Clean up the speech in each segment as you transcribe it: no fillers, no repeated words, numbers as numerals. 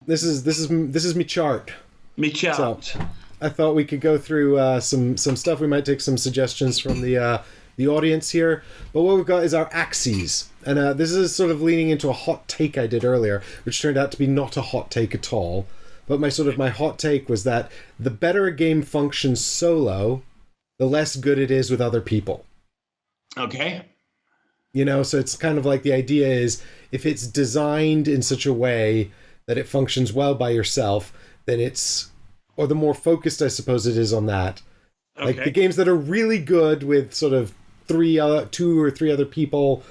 this is me chart. Me chart. So, I thought we could go through some stuff. We might take some suggestions from the audience here. But what we've got is our axes. And this is sort of leaning into a hot take I did earlier, which turned out to be not a hot take at all. But my hot take was that the better a game functions solo, the less good it is with other people. Okay. So it's kind of like the idea is if it's designed in such a way that it functions well by yourself, then or the more focused I suppose it is on that. Okay. Like the games that are really good with sort of 2 or 3 other people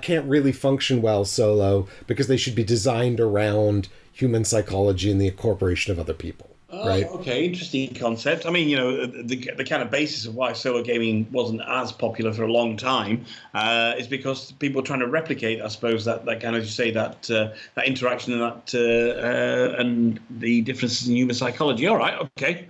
can't really function well solo because they should be designed around human psychology and the incorporation of other people. Right. Okay, interesting concept. I mean, the kind of basis of why solo gaming wasn't as popular for a long time is because people were trying to replicate, I suppose, that kind of, as you say, that interaction and and the differences in human psychology. All right, okay.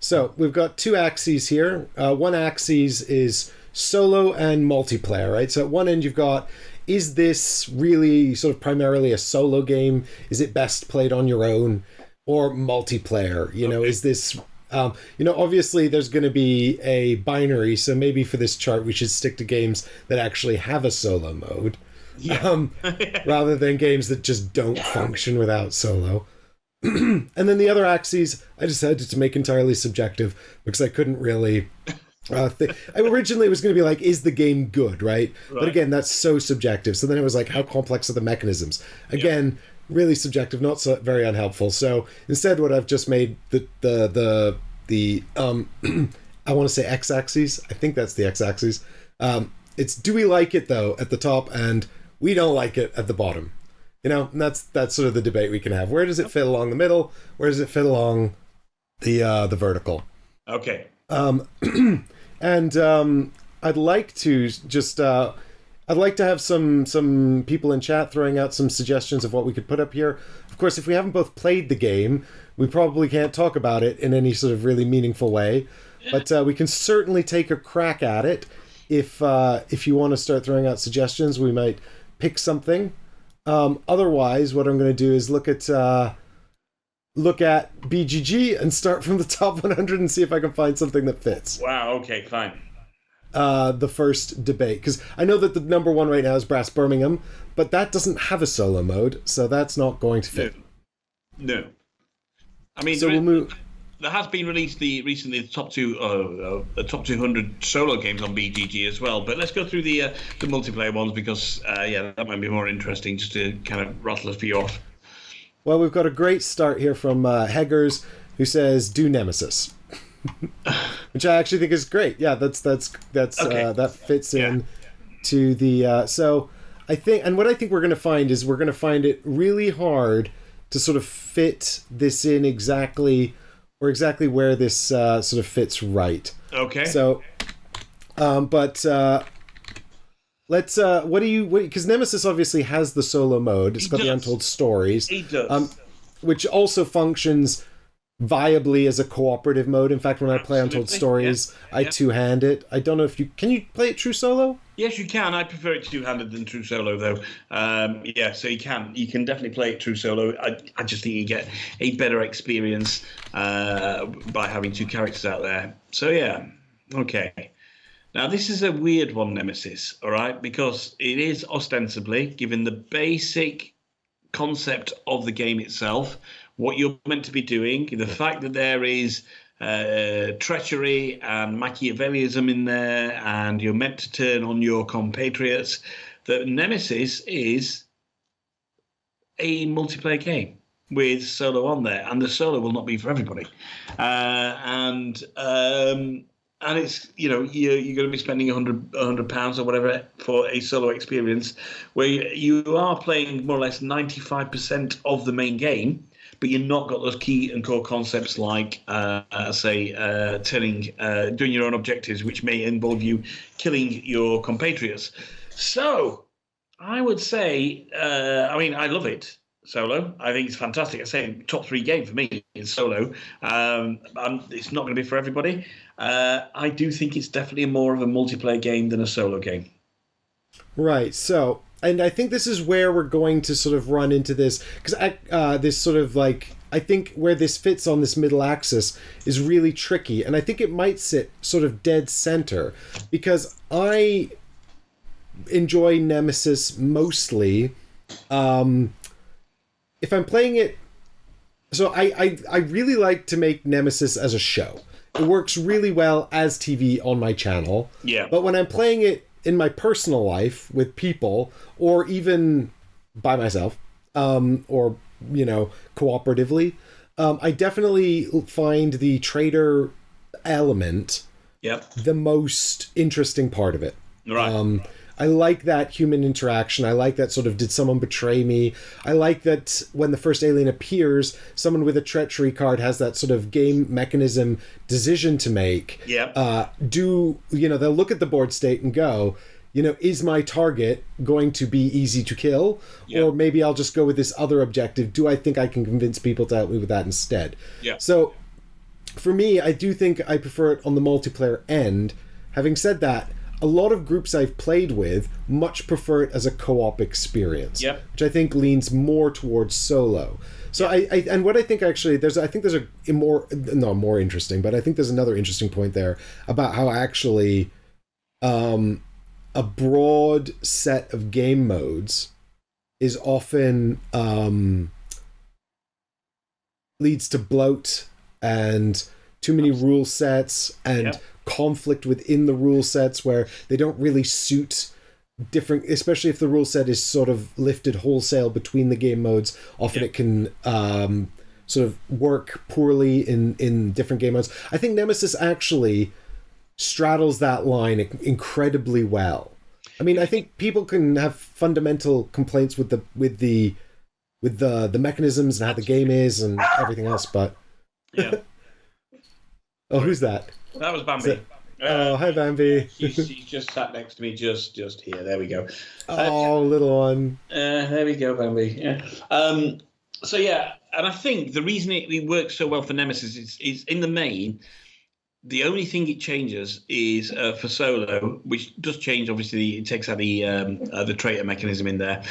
So we've got 2 axes here. One axis is solo and multiplayer, right? So at one end you've got, is this really sort of primarily a solo game? Is it best played on your own? Or multiplayer, okay. Is this, obviously there's going to be a binary, so maybe for this chart we should stick to games that actually have a solo mode, rather than games that just don't function without solo. And then the other axes, I decided to make entirely subjective because I couldn't really... originally it was going to be like, is the game good, right? But again, that's so subjective. So then it was like, how complex are the mechanisms? Again... Yeah. Really subjective, not so very unhelpful. So instead, what I've just made the I want to say x-axis. I think that's the x-axis. It's do we like it though at the top, and we don't like it at the bottom. And that's sort of the debate we can have. Where does it fit along the middle? Where does it fit along the vertical? Okay. And I'd like to just. I'd like to have some people in chat throwing out some suggestions of what we could put up here. Of course, if we haven't both played the game, we probably can't talk about it in any sort of really meaningful way. But we can certainly take a crack at it. If you want to start throwing out suggestions, we might pick something. Otherwise, what I'm going to do is look at BGG and start from the top 100 and see if I can find something that fits. Wow. Okay. Fine. The first debate, because I know that the number 1 right now is Brass Birmingham, but that doesn't have a solo mode, so that's not going to fit. No. I mean, so we'll move. There has been released recently the top 200 solo games on BGG as well. But let's go through the multiplayer ones because that might be more interesting just to kind of rattle a few off. Well, we've got a great start here from Heggers, who says do Nemesis. Which I actually think is great. Yeah, that's okay. That fits in to the so I think, and what I think we're going to find is we're going to find it really hard to sort of fit this in exactly where this sort of fits right. Okay. So let's what do you, because Nemesis obviously has the solo mode. It's got the Untold Stories. It does. Which also functions viably as a cooperative mode. In fact, when I play Untold Stories, I two-hand it. I don't know if can you play it true solo? Yes, you can. I prefer it two-handed than true solo, though. So you can definitely play it true solo. I just think you get a better experience by having 2 characters out there. So yeah, okay. Now this is a weird one, Nemesis. All right, because it is ostensibly, given the basic concept of the game itself, what you're meant to be doing, the fact that there is treachery and Machiavellism in there, and you're meant to turn on your compatriots, that Nemesis is a multiplayer game with solo on there, and the solo will not be for everybody. And it's, you're going to be spending £100 or whatever for a solo experience where you are playing more or less 95% of the main game, but you've not got those key and core concepts like, doing your own objectives, which may involve you killing your compatriots. So I would say, I love it. Solo, I think it's fantastic. I say top 3 game for me is solo. It's not going to be for everybody. I do think it's definitely more of a multiplayer game than a solo game. Right. So and I think this is where we're going to sort of run into this, because this sort of like, I think where this fits on this middle axis is really tricky, and I think it might sit sort of dead center, because I enjoy Nemesis mostly if I'm playing it. So I really like to make Nemesis as a show. It works really well as TV on my channel. Yeah. But when I'm playing it in my personal life with people, or even by myself, or, you know, cooperatively, I definitely find the traitor element the most interesting part of it. Right. I like that human interaction. I like that sort of, did someone betray me? I like that when the first alien appears, someone with a treachery card has that sort of game mechanism decision to make. Yeah. They'll look at the board state and go, you know, is my target going to be easy to kill? Yep. Or maybe I'll just go with this other objective. Do I think I can convince people to help me with that instead? Yeah. So for me, I do think I prefer it on the multiplayer end. Having said that, a lot of groups I've played with much prefer it as a co-op experience, which I think leans more towards solo. So what I think actually there's a more interesting, but I think there's another interesting point there about how actually a broad set of game modes is often leads to bloat and too many rule sets and conflict within the rule sets where they don't really suit different, especially if the rule set is sort of lifted wholesale between the game modes. Often it can sort of work poorly in different game modes. I think Nemesis actually straddles that line incredibly well. I mean, I think people can have fundamental complaints with the mechanisms and how the game is and everything else, but oh, who's that? That was Bambi. Oh, hi, Bambi. She's just sat next to me, just here. There we go. Oh, little one. There we go, Bambi. Yeah. So yeah, and I think the reason it works so well for Nemesis is in the main, the only thing it changes is for solo, which does change. Obviously, it takes out the traitor mechanism in there.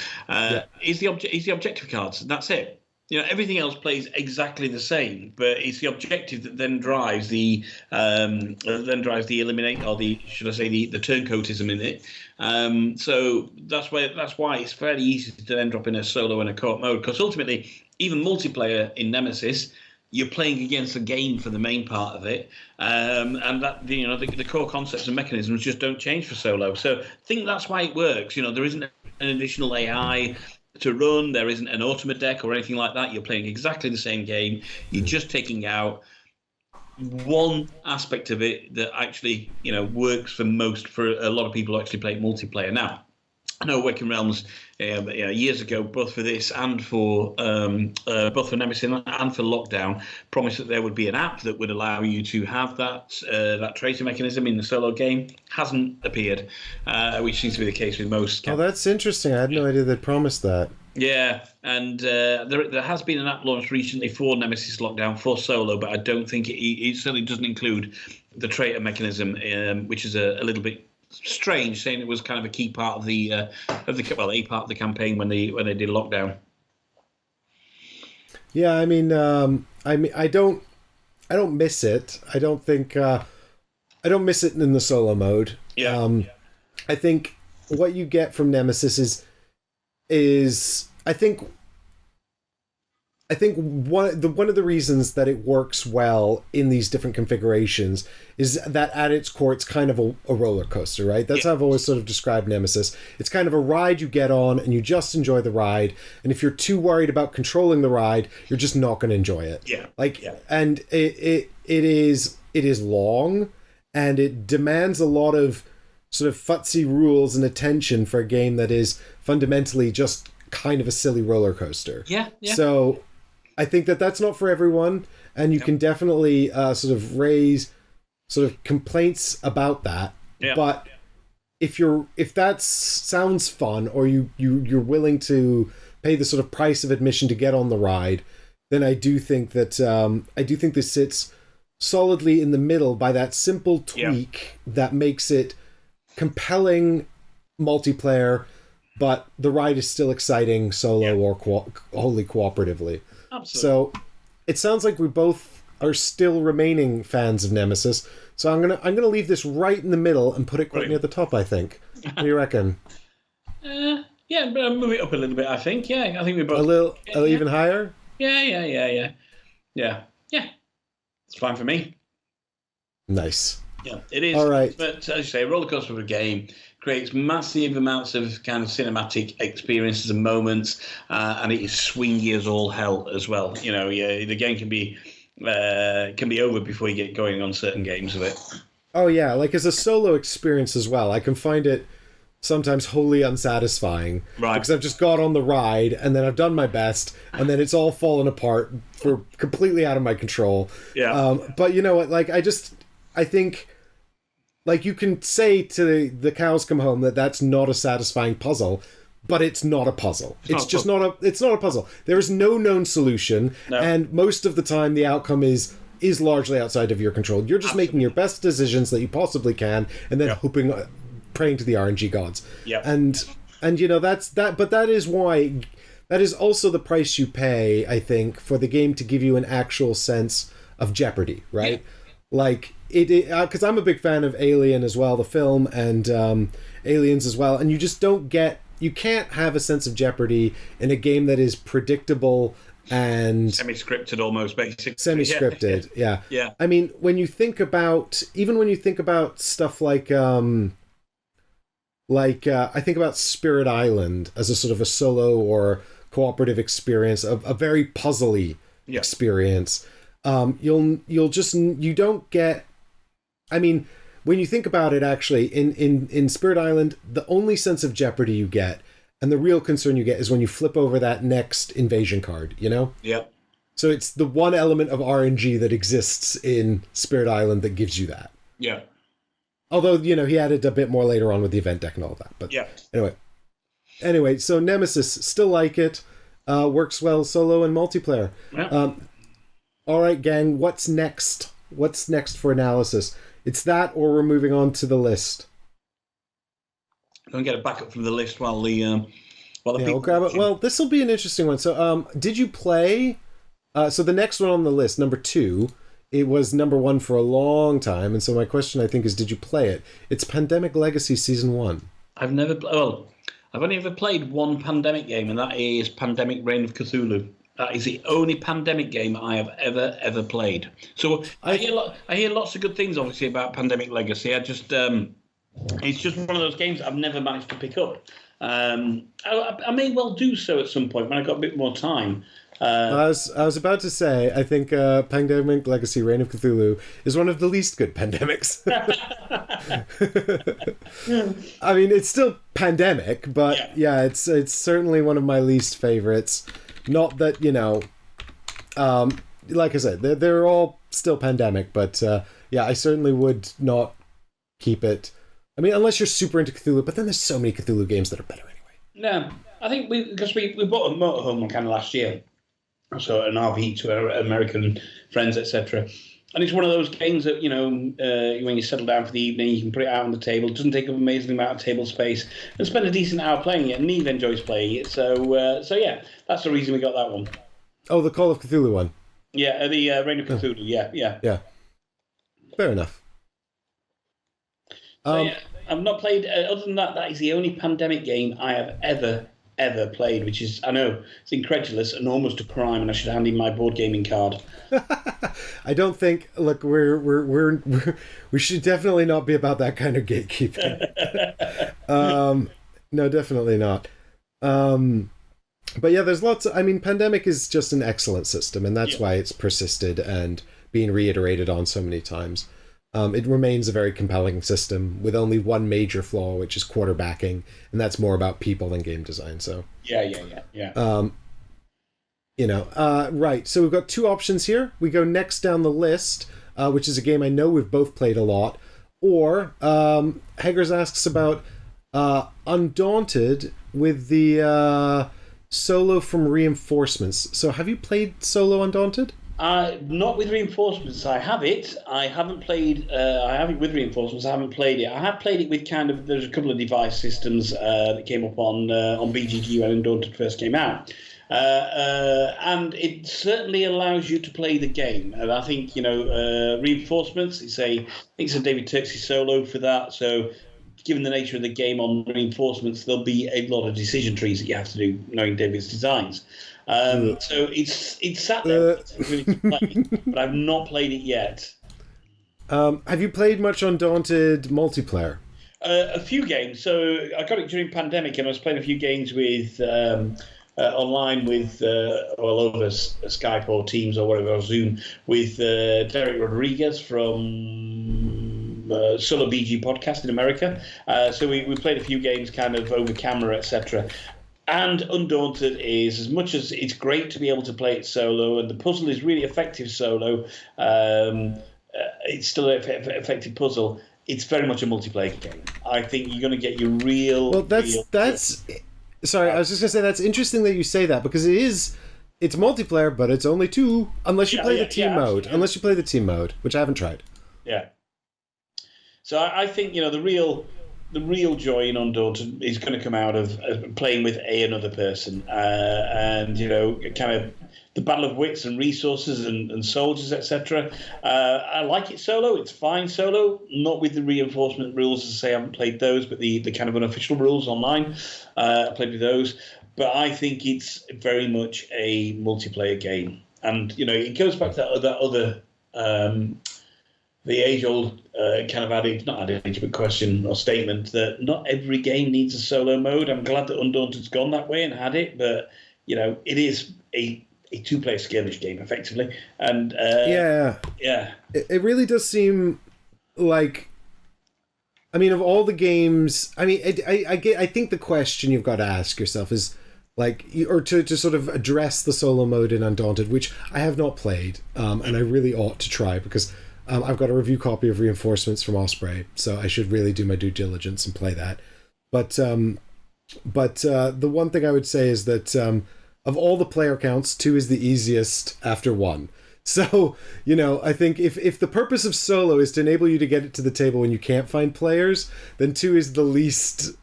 Is the objective cards? That's it. You know, everything else plays exactly the same, but it's the objective that then drives the eliminate, or the turncoatism in it. So that's why it's fairly easy to then drop in a solo and a co-op mode, because ultimately, even multiplayer in Nemesis, you're playing against the game for the main part of it, and that the core concepts and mechanisms just don't change for solo. So I think that's why it works. You know, there isn't an additional AI to run. There isn't an ultimate deck or anything like that. You're playing exactly the same game. You're just taking out one aspect of it that actually, works for a lot of people who actually play multiplayer. Now, I know Waking Realms years ago, both for this and for both for Nemesis and for Lockdown, promised that there would be an app that would allow you to have that traitor mechanism in the solo game. Hasn't appeared, which seems to be the case with most. Oh, that's interesting. I had no idea they promised that. Yeah, and there has been an app launched recently for Nemesis Lockdown for solo, but I don't think it certainly doesn't include the traitor mechanism, which is a little bit strange, saying it was kind of a key part of a part of the campaign when they did Lockdown. Yeah, I mean, I don't miss it. I don't think I don't miss it in the solo mode. Yeah. I think what you get from Nemesis is I think one of the reasons that it works well in these different configurations is that at its core, it's kind of a roller coaster, right? That's how I've always sort of described Nemesis. It's kind of a ride you get on and you just enjoy the ride. And if you're too worried about controlling the ride, you're just not going to enjoy it. And it is long, and it demands a lot of sort of futsy rules and attention for a game that is fundamentally just kind of a silly roller coaster. Yeah. So I think that's not for everyone, and you can definitely sort of raise sort of complaints about that. Yeah. But if that sounds fun, or you're willing to pay the sort of price of admission to get on the ride, then I do think that this sits solidly in the middle by that simple tweak that makes it compelling multiplayer, but the ride is still exciting solo or wholly cooperatively. Absolutely. So it sounds like we both are still remaining fans of Nemesis. So I'm gonna leave this right in the middle and put it quite near the top, I think. What do you reckon? Yeah, move it up a little bit, I think. Yeah, I think we're both... A little even higher? Yeah. It's fine for me. Nice. Yeah, it is. All right. But as you say, a roller coaster of a game creates massive amounts of kind of cinematic experiences and moments, and it is swingy as all hell as well. You know, the game can be over before you get going on certain games of it. Oh yeah, like as a solo experience as well, I can find it sometimes wholly unsatisfying. Right. Because I've just got on the ride and then I've done my best and then it's all fallen apart for completely out of my control. Yeah. But you know what? Like I think, like you can say to the cows come home that that's not a satisfying puzzle, but it's not a puzzle. It's not a puzzle. There is no known solution, and most of the time the outcome is largely outside of your control. You're just making your best decisions that you possibly can, and then hoping, praying to the RNG gods. Yeah. And you know that's that. But that is why. That is also the price you pay, I think, for the game to give you an actual sense of jeopardy, right? Yeah. Like it, because I'm a big fan of Alien as well, the film, and Aliens as well, and you just don't get. You can't have a sense of jeopardy in a game that is predictable and semi-scripted almost, basically. Semi-scripted, yeah. I mean, when you think about stuff like I think about Spirit Island as a sort of a solo or cooperative experience, a very puzzly experience. You don't get. I mean, when you think about it, actually, in Spirit Island, the only sense of jeopardy you get, and the real concern you get, is when you flip over that next invasion card, you know? Yeah. So it's the one element of RNG that exists in Spirit Island that gives you that. Yeah. Although, you know, he added a bit more later on with the event deck and all that. But Anyway, so Nemesis, still like it. Works well solo and multiplayer. Yeah. All right, gang, what's next? What's next for analysis? It's that, or we're moving on to the list. Go and get it back up from the list while the people... we'll grab it. Well, this will be an interesting one. So, did you play... so the next one on the list, number 2, it was number 1 for a long time, and so my question, I think, is did you play it? It's Pandemic Legacy Season 1. I've only ever played one Pandemic game, and that is Pandemic Reign of Cthulhu. That is the only Pandemic game I have ever played. So I hear lots of good things, obviously, about Pandemic Legacy. It's just one of those games I've never managed to pick up. I may well do so at some point when I've got a bit more time. I was about to say, I think Pandemic Legacy Reign of Cthulhu is one of the least good pandemics. I mean, it's still pandemic, but it's certainly one of my least favorites. Not that, you know, like I said, they're all still pandemic, but I certainly would not keep it. I mean, unless you're super into Cthulhu, but then there's so many Cthulhu games that are better anyway. No, I think because we bought a motorhome kind of last year, so an RV to our American friends, etc. And it's one of those games that, you know, when you settle down for the evening, you can put it out on the table. It doesn't take up an amazing amount of table space, and spend a decent hour playing it. And Neve enjoys playing it, so yeah, that's the reason we got that one. Oh, the Call of Cthulhu one. Yeah, the Reign of Cthulhu. Yeah. Fair enough. So, I've not played. Other than that, that is the only Pandemic game I have ever played, which is, I know, it's incredulous and almost a crime, and I should hand in my board gaming card. I don't think. Look, we should definitely not be about that kind of gatekeeping. No, definitely not. But yeah, there's lots. I mean, Pandemic is just an excellent system, and that's why it's persisted and being reiterated on so many times. It remains a very compelling system with only one major flaw, which is quarterbacking, and that's more about people than game design. So yeah. Right. So we've got 2 options here. We go next down the list, which is a game I know we've both played a lot. Or Heggers asks about Undaunted with the solo from Reinforcements. So have you played solo Undaunted? Not with reinforcements. I have it. I haven't played. I have it with reinforcements. I haven't played it. I have played it with kind of. There's a couple of device systems that came up on BGG when Undaunted first came out, and it certainly allows you to play the game. And I think reinforcements. I think it's a David Turksey solo for that. So, given the nature of the game on reinforcements, there'll be a lot of decision trees that you have to do, knowing David's designs. So it's sat there really to play, but I've not played it yet. Have you played much Undaunted multiplayer? A few games. So I got it during pandemic, and I was playing a few games with online with all over Skype or Teams or whatever, or Zoom with Derek Rodriguez from Solo BG podcast in America. So we played a few games kind of over camera, etc. And Undaunted is, as much as it's great to be able to play it solo, and the puzzle is really effective solo, it's still an effective puzzle. It's very much a multiplayer game. I think you're going to get your real... Well, that's sorry, I was just going to say that's interesting that you say that, because it's multiplayer, but it's only 2, unless you play the team mode. Absolutely. Unless you play the team mode, which I haven't tried. Yeah. So I think, the real joy in Undaunted is going to come out of playing with another person, and kind of the battle of wits and resources and soldiers, etc. I like it solo. It's fine solo, not with the reinforcement rules. As I say, I haven't played those, but the kind of unofficial rules online, I played with those. But I think it's very much a multiplayer game, and it goes back to that other. The age-old kind of adage, not adage, but question or statement that not every game needs a solo mode. I'm glad that Undaunted's gone that way and had it, but it is a two-player skirmish game effectively, and yeah, it really does seem like. I mean, of all the games, I mean, I think the question you've got to ask yourself is like, or to sort of address the solo mode in Undaunted, which I have not played, and I really ought to try because. I've got a review copy of Reinforcements from Osprey, so I should really do my due diligence and play that. But the one thing I would say is that of all the player counts, 2 is the easiest after 1. So, I think if the purpose of solo is to enable you to get it to the table when you can't find players, then 2 is the least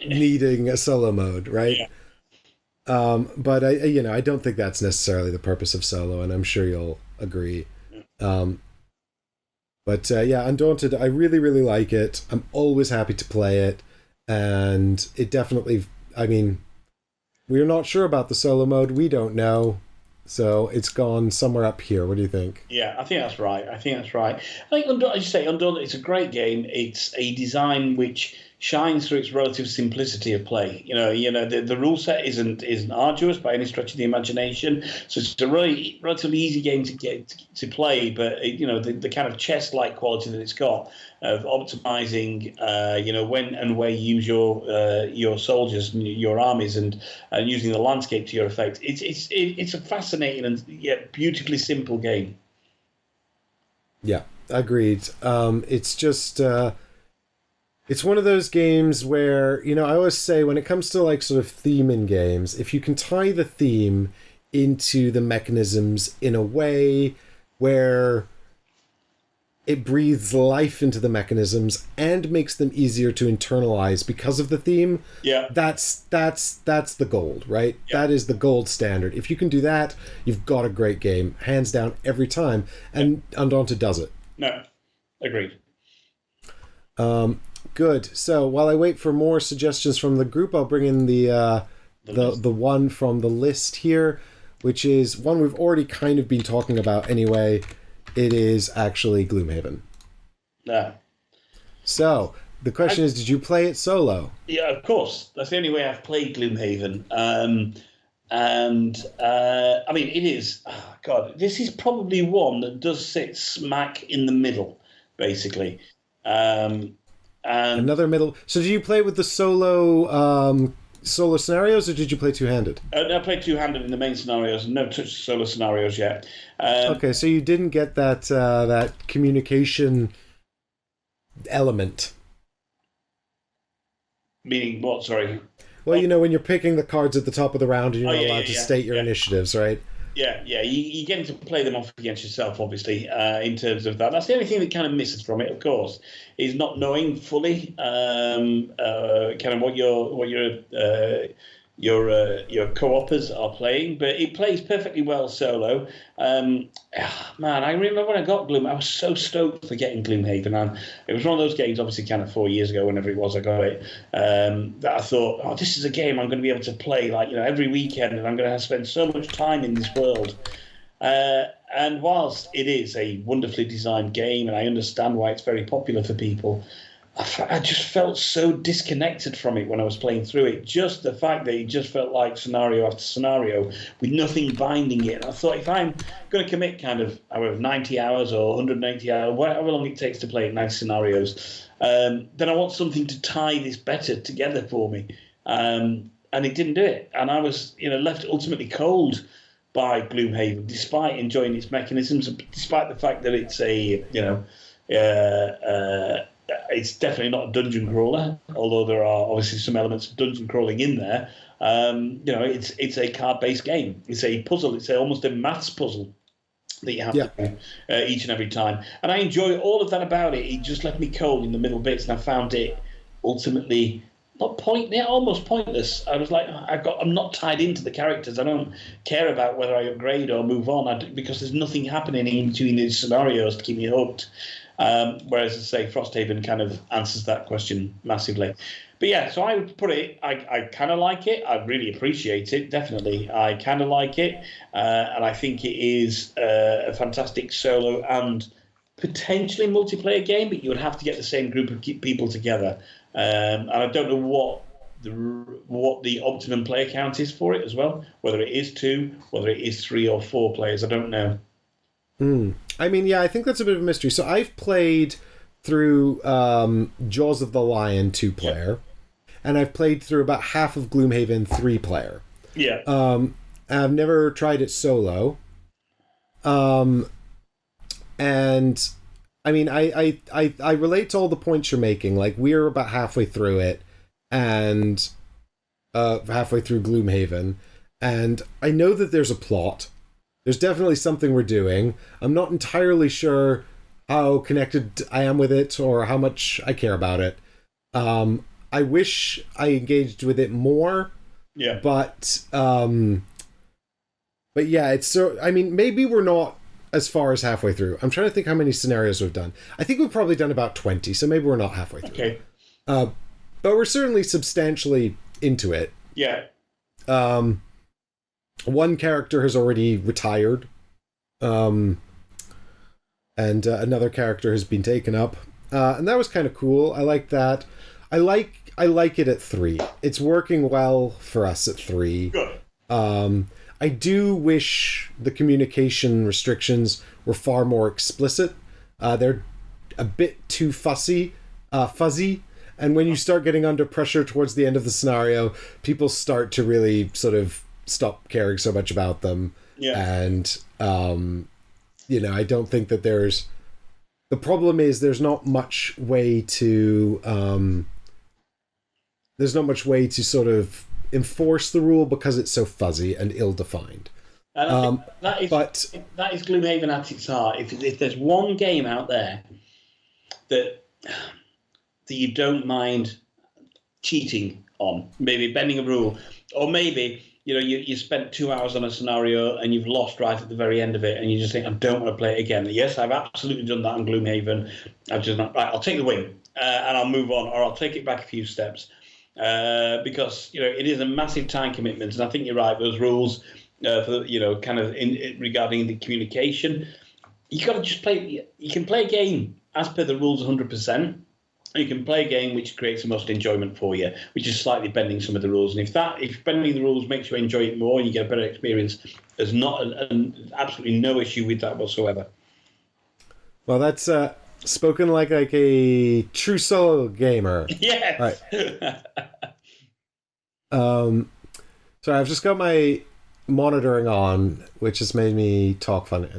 needing a solo mode, right? Yeah. But I don't think that's necessarily the purpose of solo, and I'm sure you'll agree. But Undaunted, I really, really like it. I'm always happy to play it. And it definitely, I mean, we're not sure about the solo mode. We don't know. So it's gone somewhere up here. What do you think? Yeah, I think that's right. I think, as you say, Undaunted, it's a great game. It's a design which shines through its relative simplicity of play. The rule set isn't arduous by any stretch of the imagination, so it's a really relatively easy game to get to play. But the kind of chess-like quality that it's got of optimizing, when and where you use your soldiers, and your armies, and using the landscape to your effect. It's a fascinating and yet beautifully simple game. Yeah, agreed. It's just. It's one of those games where, I always say when it comes to like sort of theme in games, if you can tie the theme into the mechanisms in a way where it breathes life into the mechanisms and makes them easier to internalize because of the theme, that's the gold, right? Yeah. That is the gold standard. If you can do that, you've got a great game, hands down every time, and Undaunted does it. No, agreed. Good. So while I wait for more suggestions from the group, I'll bring in the one from the list here, which is one we've already kind of been talking about anyway. It is actually Gloomhaven. Yeah. So the question is, did you play it solo? Yeah, of course. That's the only way I've played Gloomhaven. I mean, it is. Oh God, this is probably one that does sit smack in the middle, basically. Another middle. So did you play with the solo scenarios, or did you play two-handed? I played two-handed in the main scenarios. No touch solo scenarios yet. Okay, so you didn't get that communication element. Meaning what? Sorry. Well, when you're picking the cards at the top of the round and you're not allowed to state your initiatives, right? Yeah, you're getting to play them off against yourself, obviously, in terms of that. That's the only thing that kind of misses from it, of course, is not knowing fully kind of what your co-opers are playing. But it plays perfectly well solo. Man, I remember when I got Gloom, I was so stoked for getting Gloomhaven, and it was one of those games, obviously, kind of 4 years ago, whenever it was I got it, that I thought, oh, this is a game I'm going to be able to play like every weekend, and I'm going to spend so much time in this world. And whilst it is a wonderfully designed game, and I understand why it's very popular for people, I just felt so disconnected from it when I was playing through it. Just the fact that it just felt like scenario after scenario with nothing binding it. And I thought, if I'm going to commit kind of 90 hours or 180 hours, whatever long it takes to play 90 scenarios, then I want something to tie this better together for me. And it didn't do it. And I was left ultimately cold by Gloomhaven, despite enjoying its mechanisms, despite the fact that it's it's definitely not a dungeon crawler, although there are obviously some elements of dungeon crawling in there. It's a card-based game. It's a puzzle. It's almost a maths puzzle that you have to do each and every time. And I enjoy all of that about it. It just left me cold in the middle bits, and I found it ultimately almost pointless. I was like, I'm not tied into the characters. I don't care about whether I upgrade or move on because there's nothing happening in between these scenarios to keep me hooked. Whereas, I say, Frosthaven kind of answers that question massively. But yeah, so I would put it, I kind of like it. I really appreciate it, definitely. I kind of like it. And I think it is a fantastic solo and potentially multiplayer game, but you would have to get the same group of people together. And I don't know what the optimum player count is for it as well, whether it is 2, whether it is 3 or 4 players. I don't know. I mean, yeah, I think that's a bit of a mystery. So I've played through Jaws of the Lion 2-player, and I've played through about half of Gloomhaven 3-player. Yeah. I've never tried it solo. And I mean, I relate to all the points you're making. Like, we're about halfway through it, and halfway through Gloomhaven, and I know that there's a plot. There's definitely something we're doing. I'm not entirely sure how connected I am with it or how much I care about it. I wish I engaged with it more. Yeah. But yeah, it's so. I mean, maybe we're not as far as halfway through. I'm trying to think how many scenarios we've done. I think we've probably done about 20, so maybe we're not halfway through. Okay. But we're certainly substantially into it. Yeah. One character has already retired, and another character has been taken up, and that was kind of cool. I like that. I like it at 3. It's working well for us at 3. Good. I do wish the communication restrictions were far more explicit. They're a bit too fuzzy, and when you start getting under pressure towards the end of the scenario, people start to really sort of stop caring so much about them. Yeah. And I don't think that there's. The problem is there's not much way to sort of enforce the rule because it's so fuzzy and ill-defined. And I think that is Gloomhaven at its heart. If there's one game out there that you don't mind cheating on, maybe bending a rule, or maybe you spent 2 hours on a scenario and you've lost right at the very end of it, and you just think, I don't want to play it again. Yes, I've absolutely done that on Gloomhaven. I've just not. Right, I'll take the win and I'll move on, or I'll take it back a few steps because it is a massive time commitment. And I think you're right. Those rules, kind of regarding the communication, you got to just play. You can play a game as per the rules 100%. You can play a game which creates the most enjoyment for you, which is slightly bending some of the rules. And if bending the rules makes you enjoy it more and you get a better experience, there's not absolutely no issue with that whatsoever. Well, that's spoken like a true solo gamer. Yes. Right. Sorry, I've just got my monitoring on, which has made me talk funny.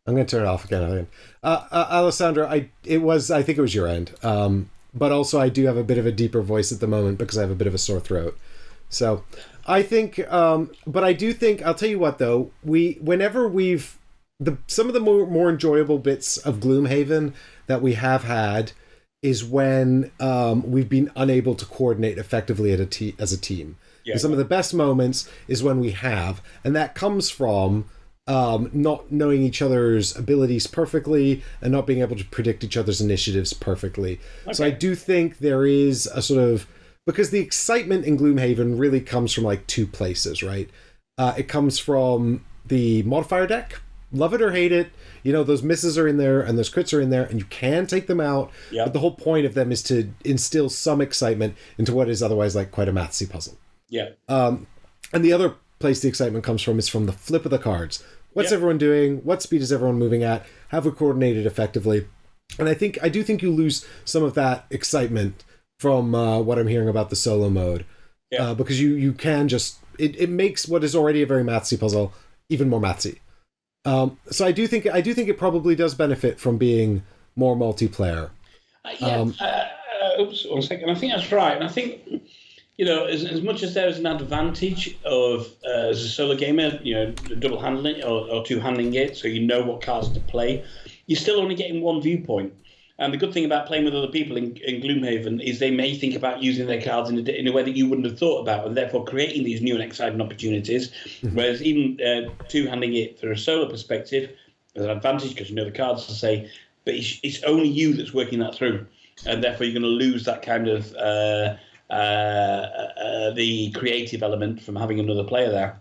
I'm going to turn it off again. Alessandro, I think it was your end. But also I do have a bit of a deeper voice at the moment because I have a bit of a sore throat. So I think, but I do think, I'll tell you what though, some of the more enjoyable bits of Gloomhaven that we have had is when we've been unable to coordinate effectively as a team. Yeah. Some of the best moments is when we have, and that comes from not knowing each other's abilities perfectly and not being able to predict each other's initiatives perfectly. Okay. So I do think there is a sort of, because the excitement in Gloomhaven really comes from like two places, right? It comes from the modifier deck. Love it or hate it, those misses are in there and those crits are in there and you can take them out. Yep. But the whole point of them is to instill some excitement into what is otherwise like quite a mathsy puzzle. Yeah. And the other place the excitement comes from is from the flip of the cards. What's everyone doing? What speed is everyone moving at? Have we coordinated effectively? And I do think you lose some of that excitement from what I'm hearing about the solo mode. Yeah. Because you can just, it makes what is already a very mathsy puzzle even more mathsy. So I do think it probably does benefit from being more multiplayer. Oops, 1 second. I think that's right, and I think as much as there is an advantage of as a solo gamer, double handling or two handling it, so you know what cards to play, you're still only getting one viewpoint. And the good thing about playing with other people in Gloomhaven is they may think about using their cards in a way that you wouldn't have thought about, and therefore creating these new and exciting opportunities. Mm-hmm. Whereas even two-handing it for a solo perspective is an advantage because you know the cards to say, but it's only you that's working that through, and therefore you're going to lose that kind of the creative element from having another player there.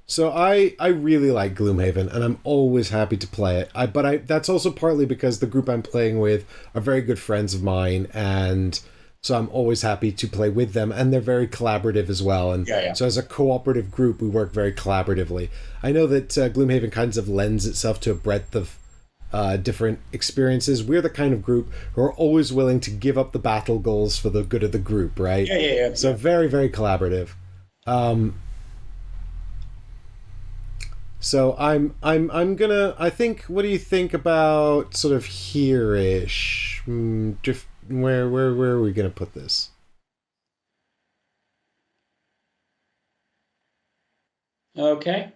So I really like Gloomhaven, and I'm always happy to play it. But that's also partly because the group I'm playing with are very good friends of mine, and so I'm always happy to play with them. And they're very collaborative as well. And so as a cooperative group, we work very collaboratively. I know that Gloomhaven kind of lends itself to a breadth of different experiences. We're the kind of group who are always willing to give up the battle goals for the good of the group, right? Yeah. So very, very collaborative. So I'm gonna, I think, what do you think about sort of here-ish? Where are we gonna put this? Okay.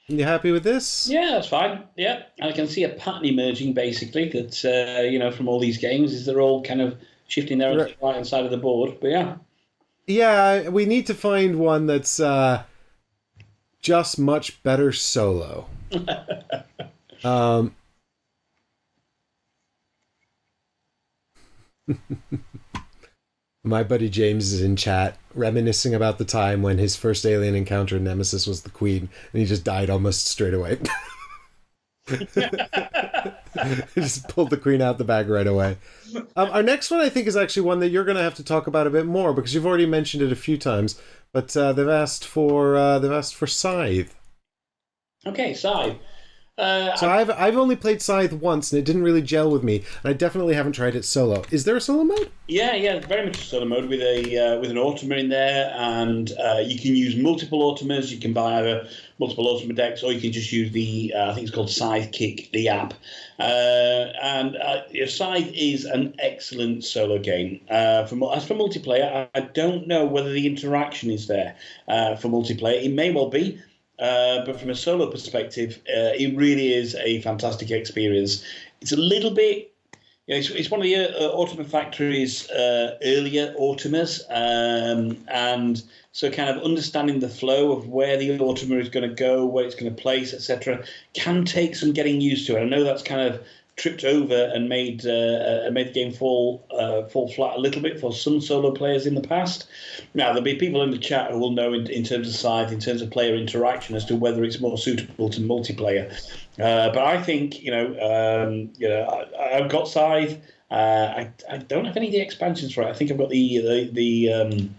You happy with this? Yeah, that's fine. Yeah, and I can see a pattern emerging basically that from all these games is they're all kind of shifting their right hand side of the board. But yeah. Yeah, we need to find one that's just much better solo. My buddy James is in chat reminiscing about the time when his first alien encounter in Nemesis was the Queen, and he just died almost straight away. He just pulled the Queen out the bag right away. Our next one, I think, is actually one that you're going to have to talk about a bit more because you've already mentioned it a few times. But they've asked for Scythe. Okay, Scythe. So I've only played Scythe once, and it didn't really gel with me, and I definitely haven't tried it solo. Is there a solo mode? Yeah, very much a solo mode with an Automa in there, and you can use multiple Automas. You can buy either multiple Automa decks, or you can just use the I think it's called Scythe Kick, the app. And Scythe is an excellent solo game. As for multiplayer, I don't know whether the interaction is there for multiplayer. It may well be. But from a solo perspective, it really is a fantastic experience. It's a little bit, it's one of the Automa Factory's earlier Automas, and so kind of understanding the flow of where the Automa is going to go, where it's going to place, etc., can take some getting used to. And I know that's kind of tripped over and made the game fall flat a little bit for some solo players in the past. Now there'll be people in the chat who will know in terms of Scythe, in terms of player interaction, as to whether it's more suitable to multiplayer. But I think I've got Scythe. I don't have any of the expansions for it. I think I've got the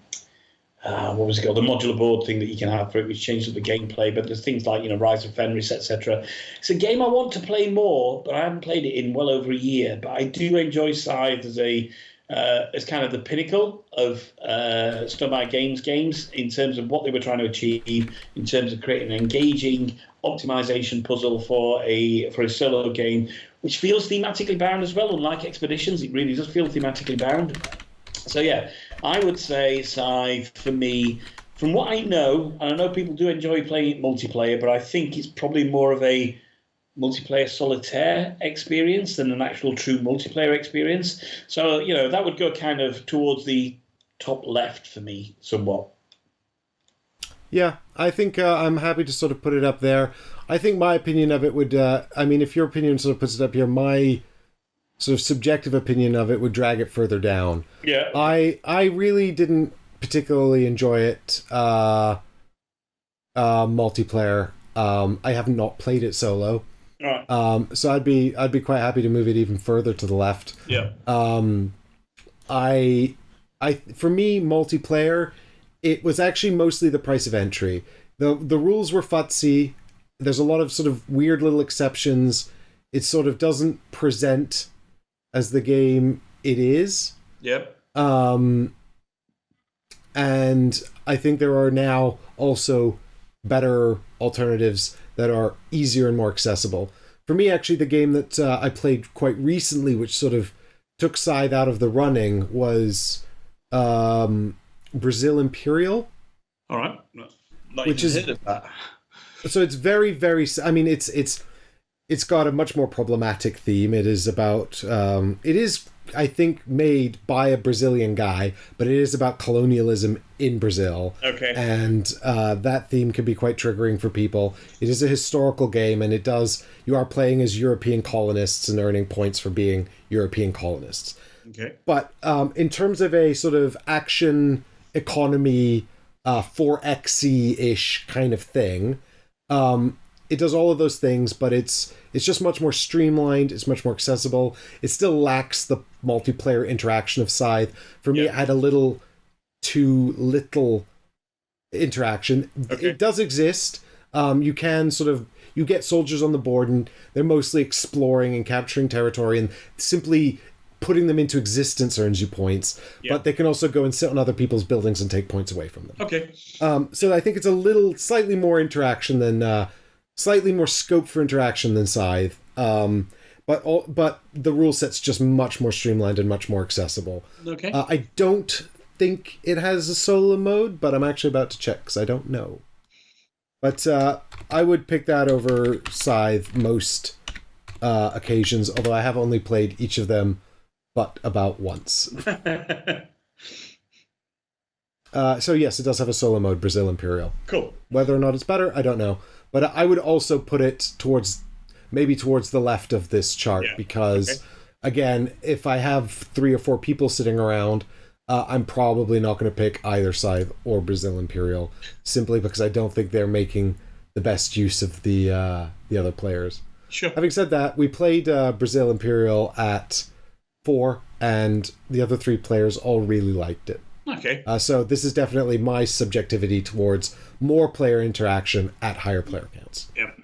what was it called? The modular board thing that you can have for it, which changes the gameplay. But there's things like Rise of Fenris, etc. It's a game I want to play more, but I haven't played it in well over a year. But I do enjoy Scythe as kind of the pinnacle of Snowby games in terms of what they were trying to achieve, in terms of creating an engaging optimization puzzle for a solo game, which feels thematically bound as well. Unlike Expeditions, it really does feel thematically bound. So yeah, I would say Scythe for me. From what I know, and I know people do enjoy playing it multiplayer, but I think it's probably more of a multiplayer solitaire experience than an actual true multiplayer experience. So, that would go kind of towards the top left for me, somewhat. Yeah, I think I'm happy to sort of put it up there. I think my opinion of it would, if your opinion sort of puts it up here, my sort of subjective opinion of it would drag it further down. Yeah. I really didn't particularly enjoy it multiplayer. I have not played it solo. Right. So I'd be quite happy to move it even further to the left. Yeah. For me, multiplayer, it was actually mostly the price of entry. The rules were futzy. There's a lot of sort of weird little exceptions. It sort of doesn't present as the game it is. Yep. And I think there are now also better alternatives that are easier and more accessible. For me, actually, the game that I played quite recently, which sort of took Scythe out of the running, was Brazil Imperial. All right. Which is that. So it's very, very. I mean, it's got a much more problematic theme. It is about. It is, I think, made by a Brazilian guy, but it is about colonialism in Brazil. Okay. And that theme can be quite triggering for people. It is a historical game, and you are playing as European colonists and earning points for being European colonists. Okay. But in terms of a sort of action economy 4X-ish kind of thing, it does all of those things, but it's just much more streamlined. It's much more accessible. It still lacks the multiplayer interaction of Scythe. For me, it had a little too little interaction. Okay. It does exist. You can you get soldiers on the board, and they're mostly exploring and capturing territory, and simply putting them into existence earns you points. But they can also go and sit on other people's buildings and take points away from them. Okay. So I think it's slightly more interaction than slightly more scope for interaction than Scythe. But the rule set's just much more streamlined and much more accessible. Okay. I don't think it has a solo mode, but I'm actually about to check because I don't know. But I would pick that over Scythe most occasions, although I have only played each of them but about once. So yes, it does have a solo mode, Brazil Imperial. Cool. Whether or not it's better, I don't know. But I would also put it towards the left of this chart, because, again, if I have 3 or 4 people sitting around, I'm probably not going to pick either Scythe or Brazil Imperial, simply because I don't think they're making the best use of the other players. Sure. Having said that, we played Brazil Imperial at 4, and the other 3 players all really liked it. Okay. So this is definitely my subjectivity towards more player interaction at higher player counts. Yep.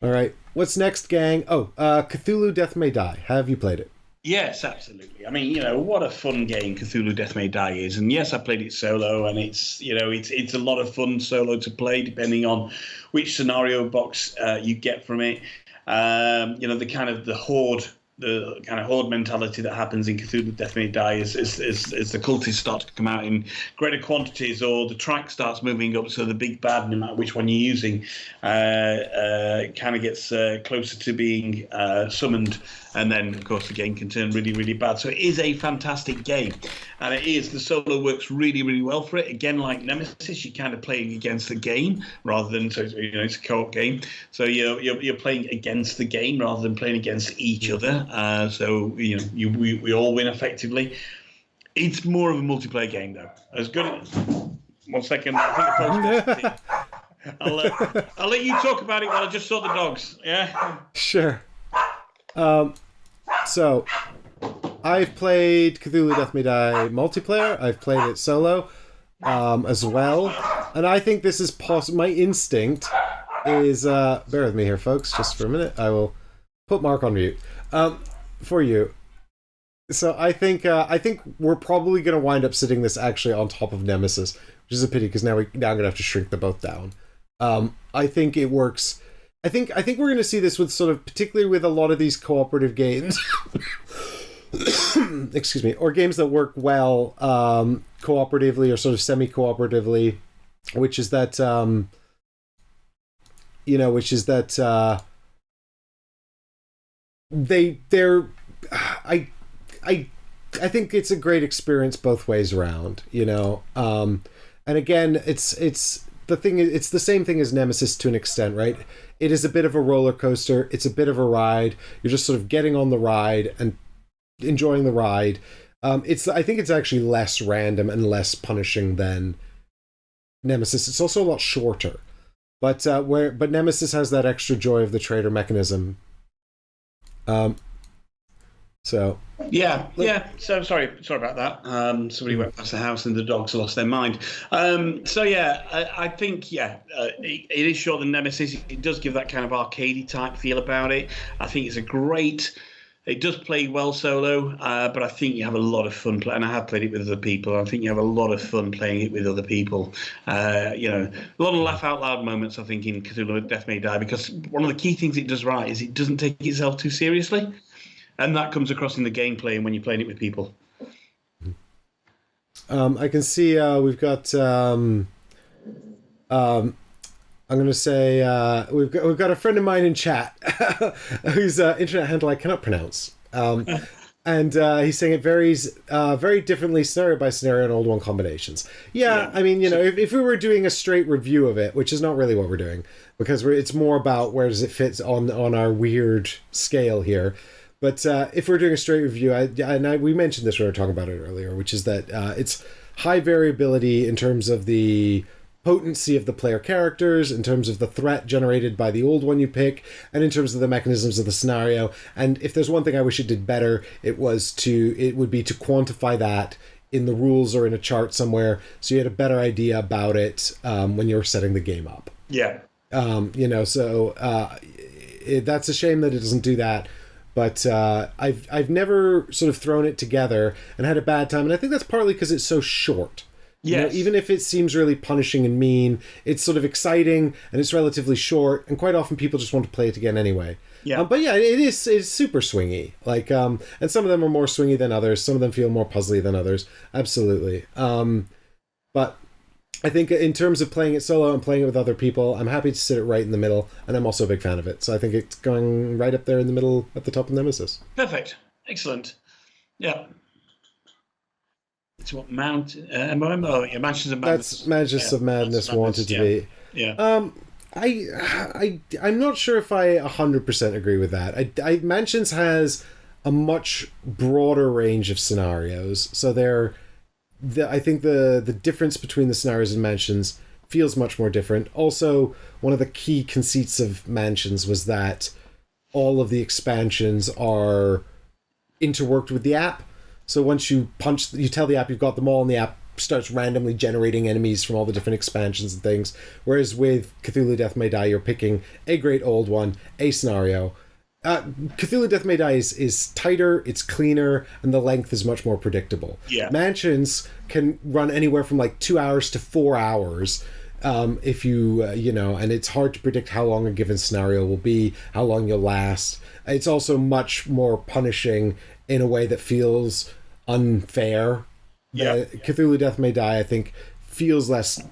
All right. What's next, gang? Cthulhu Death May Die. Have you played it? Yes, absolutely. I mean, what a fun game Cthulhu Death May Die is. And yes, I played it solo, and it's a lot of fun solo to play, depending on which scenario box you get from it. The kind of horde mentality that happens in Cthulhu Death May Die is the cultists start to come out in greater quantities, or the track starts moving up, so the big bad, no matter which one you're using, kind of gets closer to being summoned, and then, of course, the game can turn really, really bad. So it is a fantastic game, and the solo works really, really well for it. Again, like Nemesis, you're kind of playing against the game rather than, it's a co-op game. So you're playing against the game rather than playing against each other. We all win effectively. It's more of a multiplayer game, though. As good as... One second. I think the I'll let you talk about it while I just sort the dogs. Yeah? Sure. So, I've played Cthulhu Death May Die multiplayer. I've played it solo as well. And I think this is possible. My instinct is... bear with me here, folks, just for a minute. I will put Mark on mute. For you. So I think we're probably going to wind up sitting this actually on top of Nemesis, which is a pity because now I'm going to have to shrink them both down. I think it works. I think we're going to see this with particularly with a lot of these cooperative games. excuse me, or games that work well cooperatively or sort of semi-cooperatively, which is that they're I think it's a great experience both ways around, and again, it's the same thing as Nemesis to an extent, right? It is a bit of a roller coaster. It's a bit of a ride. You're just sort of getting on the ride and enjoying the ride. I think it's actually less random and less punishing than Nemesis. It's also a lot shorter, but Nemesis has that extra joy of the traitor mechanism. So So sorry about that. Somebody went past the house and the dogs lost their mind. I think it is shorter than Nemesis. It does give that kind of arcadey type feel about it. I think it does play well solo, but I think you have a lot of fun playing. And I have played it with other people. I think you have a lot of fun playing it with other people. A lot of laugh out loud moments, I think, in Cthulhu Death May Die, because one of the key things it does right is it doesn't take itself too seriously. And that comes across in the gameplay and when you're playing it with people. I can see we've got. I'm going to say we've got a friend of mine in chat whose internet handle I cannot pronounce, and he's saying it varies very differently scenario by scenario and old one combinations. Yeah, I mean, if we were doing a straight review of it, which is not really what we're doing, because it's more about where does it fit on our weird scale here. But if we're doing a straight review, we mentioned this when we were talking about it earlier, which is that it's high variability in terms of the potency of the player characters, in terms of the threat generated by the old one you pick, and in terms of the mechanisms of the scenario. And if there's one thing I wish it did better, it would be to quantify that in the rules or in a chart somewhere, so you had a better idea about it when you were setting the game up. Yeah. That's a shame that it doesn't do that. But I've never sort of thrown it together and had a bad time, and I think that's partly because it's so short. Yes. Even if it seems really punishing and mean, it's sort of exciting and it's relatively short, and quite often people just want to play it again anyway. Yeah. But yeah, it's super swingy. And some of them are more swingy than others. Some of them feel more puzzly than others. Absolutely. But I think in terms of playing it solo and playing it with other people, I'm happy to sit it right in the middle, and I'm also a big fan of it. So I think it's going right up there in the middle at the top of Nemesis. Perfect. Excellent. Yeah. It's what Mansions of Madness. That's Mansions of Madness wanted to be. Yeah. I'm not sure if I 100% agree with that. Mansions has a much broader range of scenarios, so I think the difference between the scenarios and Mansions feels much more different. Also, one of the key conceits of Mansions was that all of the expansions are interworked with the app. So once you tell the app you've got them all, and the app starts randomly generating enemies from all the different expansions and things. Whereas with Cthulhu Death May Die, you're picking a great old one, a scenario. Cthulhu Death May Die is tighter, it's cleaner, and the length is much more predictable. Yeah. Mansions can run anywhere from 2 hours to 4 hours, if and it's hard to predict how long a given scenario will be, how long you'll last. It's also much more punishing in a way that feels unfair. Yeah. Cthulhu Death May Die, I think, feels less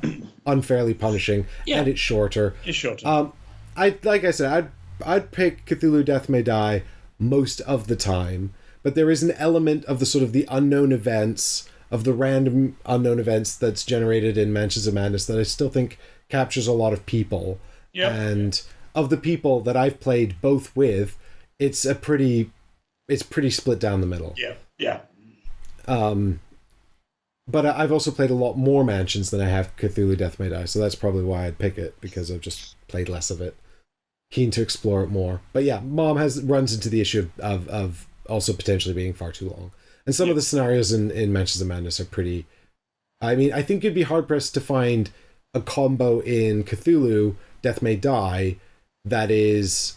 unfairly punishing, and it's shorter. It's shorter. I'd pick Cthulhu Death May Die most of the time, but there is an element of the sort of the unknown events, of the random unknown events that's generated in Mansions of Madness that I still think captures a lot of people. Yep. And of the people that I've played both with, it's pretty split down the middle. Yeah. But I've also played a lot more Mansions than I have Cthulhu Death May Die, so that's probably why I'd pick it, because I've just played less of it. Keen to explore it more. But yeah, Mom runs into the issue of also potentially being far too long. And some of the scenarios in Mansions of Madness are pretty... I mean, I think you'd be hard-pressed to find a combo in Cthulhu Death May Die that is,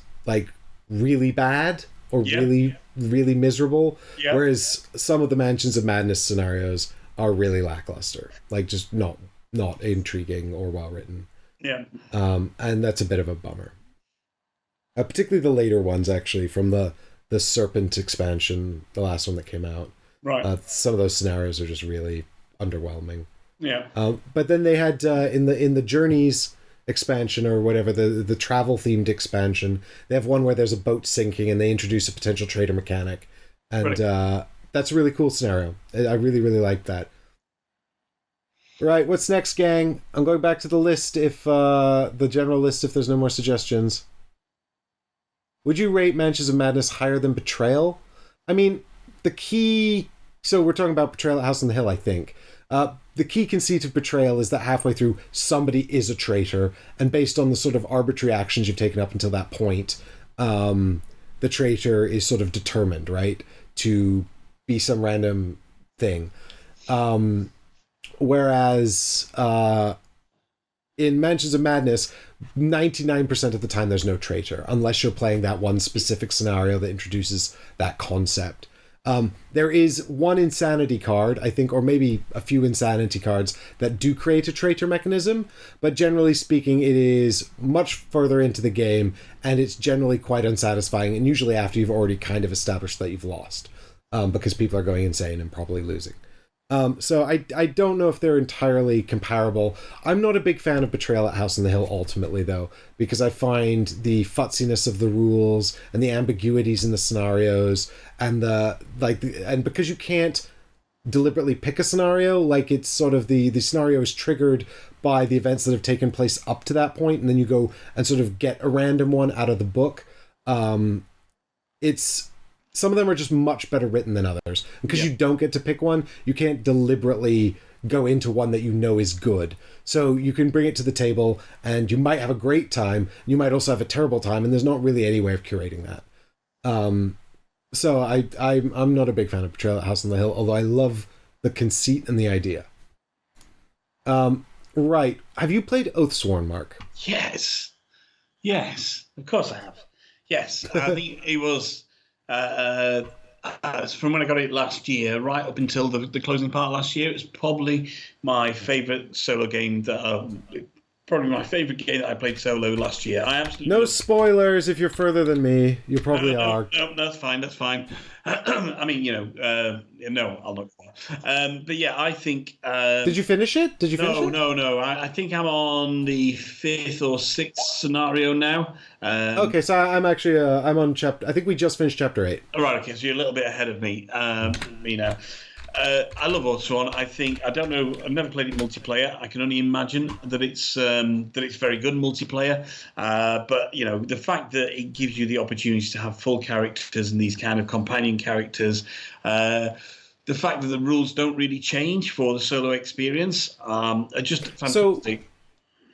really bad or really, really miserable. Yep. Whereas some of the Mansions of Madness scenarios are really lackluster. Just not intriguing or well-written. Yeah. And that's a bit of a bummer. Particularly the later ones, actually, from the the Serpent expansion, the last one that came out. Right. Some of those scenarios are just really underwhelming. Yeah. But then they had in the Journeys expansion, or whatever, the travel themed expansion, they have one where there's a boat sinking and they introduce a potential trader mechanic, and that's a really cool scenario. I really, really like that. Right, what's next, gang? I'm going back to the list, if the general list, if there's no more suggestions. Would you rate Mansions of Madness higher than Betrayal? I mean, the key... So we're talking about Betrayal at House on the Hill, I think. The key conceit of Betrayal is that halfway through, somebody is a traitor, and based on the sort of arbitrary actions you've taken up until that point, the traitor is sort of determined, right, to be some random thing. Whereas in Mansions of Madness, 99% of the time there's no traitor, unless you're playing that one specific scenario that introduces that concept. There is one insanity card, I think, or maybe a few insanity cards that do create a traitor mechanism, but generally speaking, it is much further into the game, and it's generally quite unsatisfying, and usually after you've already kind of established that you've lost, because people are going insane and probably losing. So I don't know if they're entirely comparable. I'm not a big fan of Betrayal at House on the Hill ultimately, though, because I find the futziness of the rules and the ambiguities in the scenarios and because you can't deliberately pick a scenario, like it's sort of the scenario is triggered by the events that have taken place up to that point, and then you go and sort of get a random one out of the book. Some of them are just much better written than others. Because you don't get to pick one, you can't deliberately go into one that you know is good. So you can bring it to the table, and you might have a great time, you might also have a terrible time, and there's not really any way of curating that. So I'm not a big fan of Betrayal at House on the Hill, although I love the conceit and the idea. Right. Have you played Oathsworn, Mark? Yes. Of course I have. Yes. I think it was... from when I got it last year, right up until the closing part last year, it was probably my favourite solo game probably my favourite game that I played solo last year. I absolutely no spoilers if you're further than me. You probably are. No, that's fine. I mean, no, I'll not. But yeah, I think. Did you finish it? No. I think I'm on the 5th or 6th scenario now. Okay, so I'm actually I'm on chapter. I think we just finished chapter 8. All right. Okay, so you're a little bit ahead of me. Me now. I love Oathsworn. I don't know. I've never played it multiplayer. I can only imagine that it's very good multiplayer. But the fact that it gives you the opportunity to have full characters and these kind of companion characters, the fact that the rules don't really change for the solo experience, are just fantastic. So,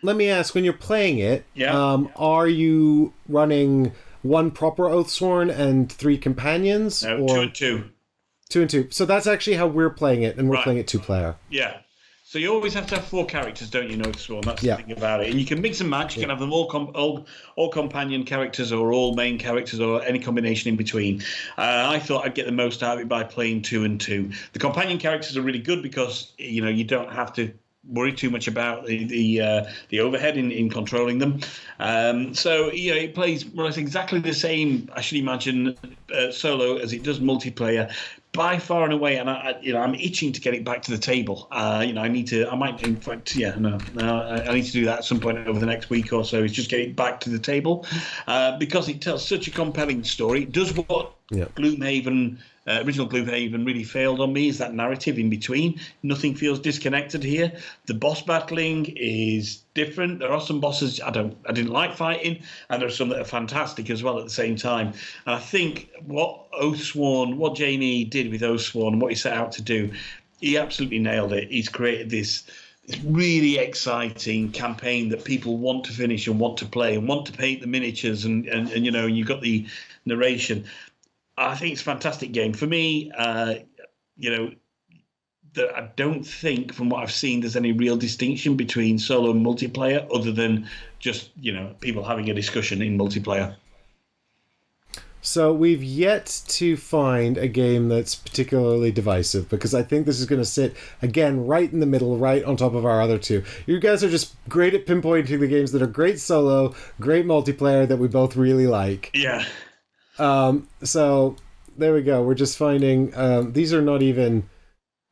let me ask: when you're playing it, are you running one proper Oathsworn and 3 companions, no, or 2 and 2? 2 and 2. So that's actually how we're playing it, and we're playing it 2-player. Yeah. So you always have to have 4 characters, don't you, Oathsworn? That's the thing about it. And you can mix and match. You can have them all companion characters, or all main characters, or any combination in between. I thought I'd get the most out of it by playing 2 and 2. The companion characters are really good because you don't have to worry too much about the overhead in controlling them. So it plays more or less exactly the same, I should imagine, solo as it does multiplayer, by far and away. And I'm itching to get it back to the table. I need to. I might, in fact, I need to do that at some point over the next week or so. Is just get it back to the table because it tells such a compelling story. It does what Gloomhaven. Original Gloomhaven really failed on me, is that narrative in between. Nothing feels disconnected here. The boss battling is different. There are some bosses I didn't like fighting, and there are some that are fantastic as well at the same time. And I think what Jamie did with Oathsworn, and what he set out to do, he absolutely nailed it. He's created this really exciting campaign that people want to finish and want to play and want to paint the miniatures, and you've got the narration. I think it's a fantastic game. For me, I don't think, from what I've seen, there's any real distinction between solo and multiplayer, other than just, people having a discussion in multiplayer. So we've yet to find a game that's particularly divisive, because I think this is going to sit, again, right in the middle, right on top of our other 2. You guys are just great at pinpointing the games that are great solo, great multiplayer, that we both really like. Yeah. So there we go. We're just finding these are not even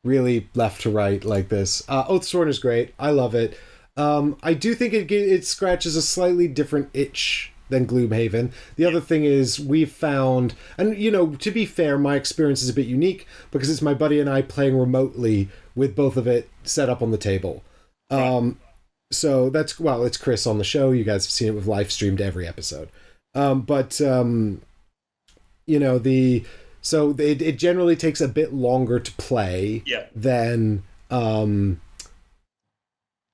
really left to right like this. Oathsworn is great. I love it. I do think it scratches a slightly different itch than Gloomhaven. The other thing is we've found, and to be fair, my experience is a bit unique because it's my buddy and I playing remotely with both of it set up on the table. Right. So it's Chris on the show. You guys have seen it. We've live streamed every episode. It generally takes a bit longer to play than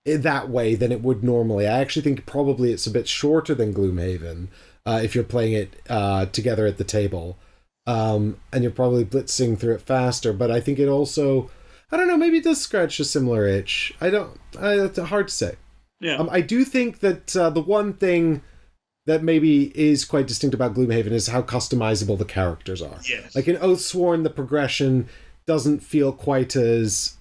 that way than it would normally. I actually think probably it's a bit shorter than Gloomhaven if you're playing it together at the table. And you're probably blitzing through it faster, but I think it also, I don't know, maybe it does scratch a similar itch. It's hard to say. Yeah. I do think that the one thing that maybe is quite distinct about Gloomhaven is how customizable the characters are. Yes. Like in Oathsworn, the progression doesn't feel quite as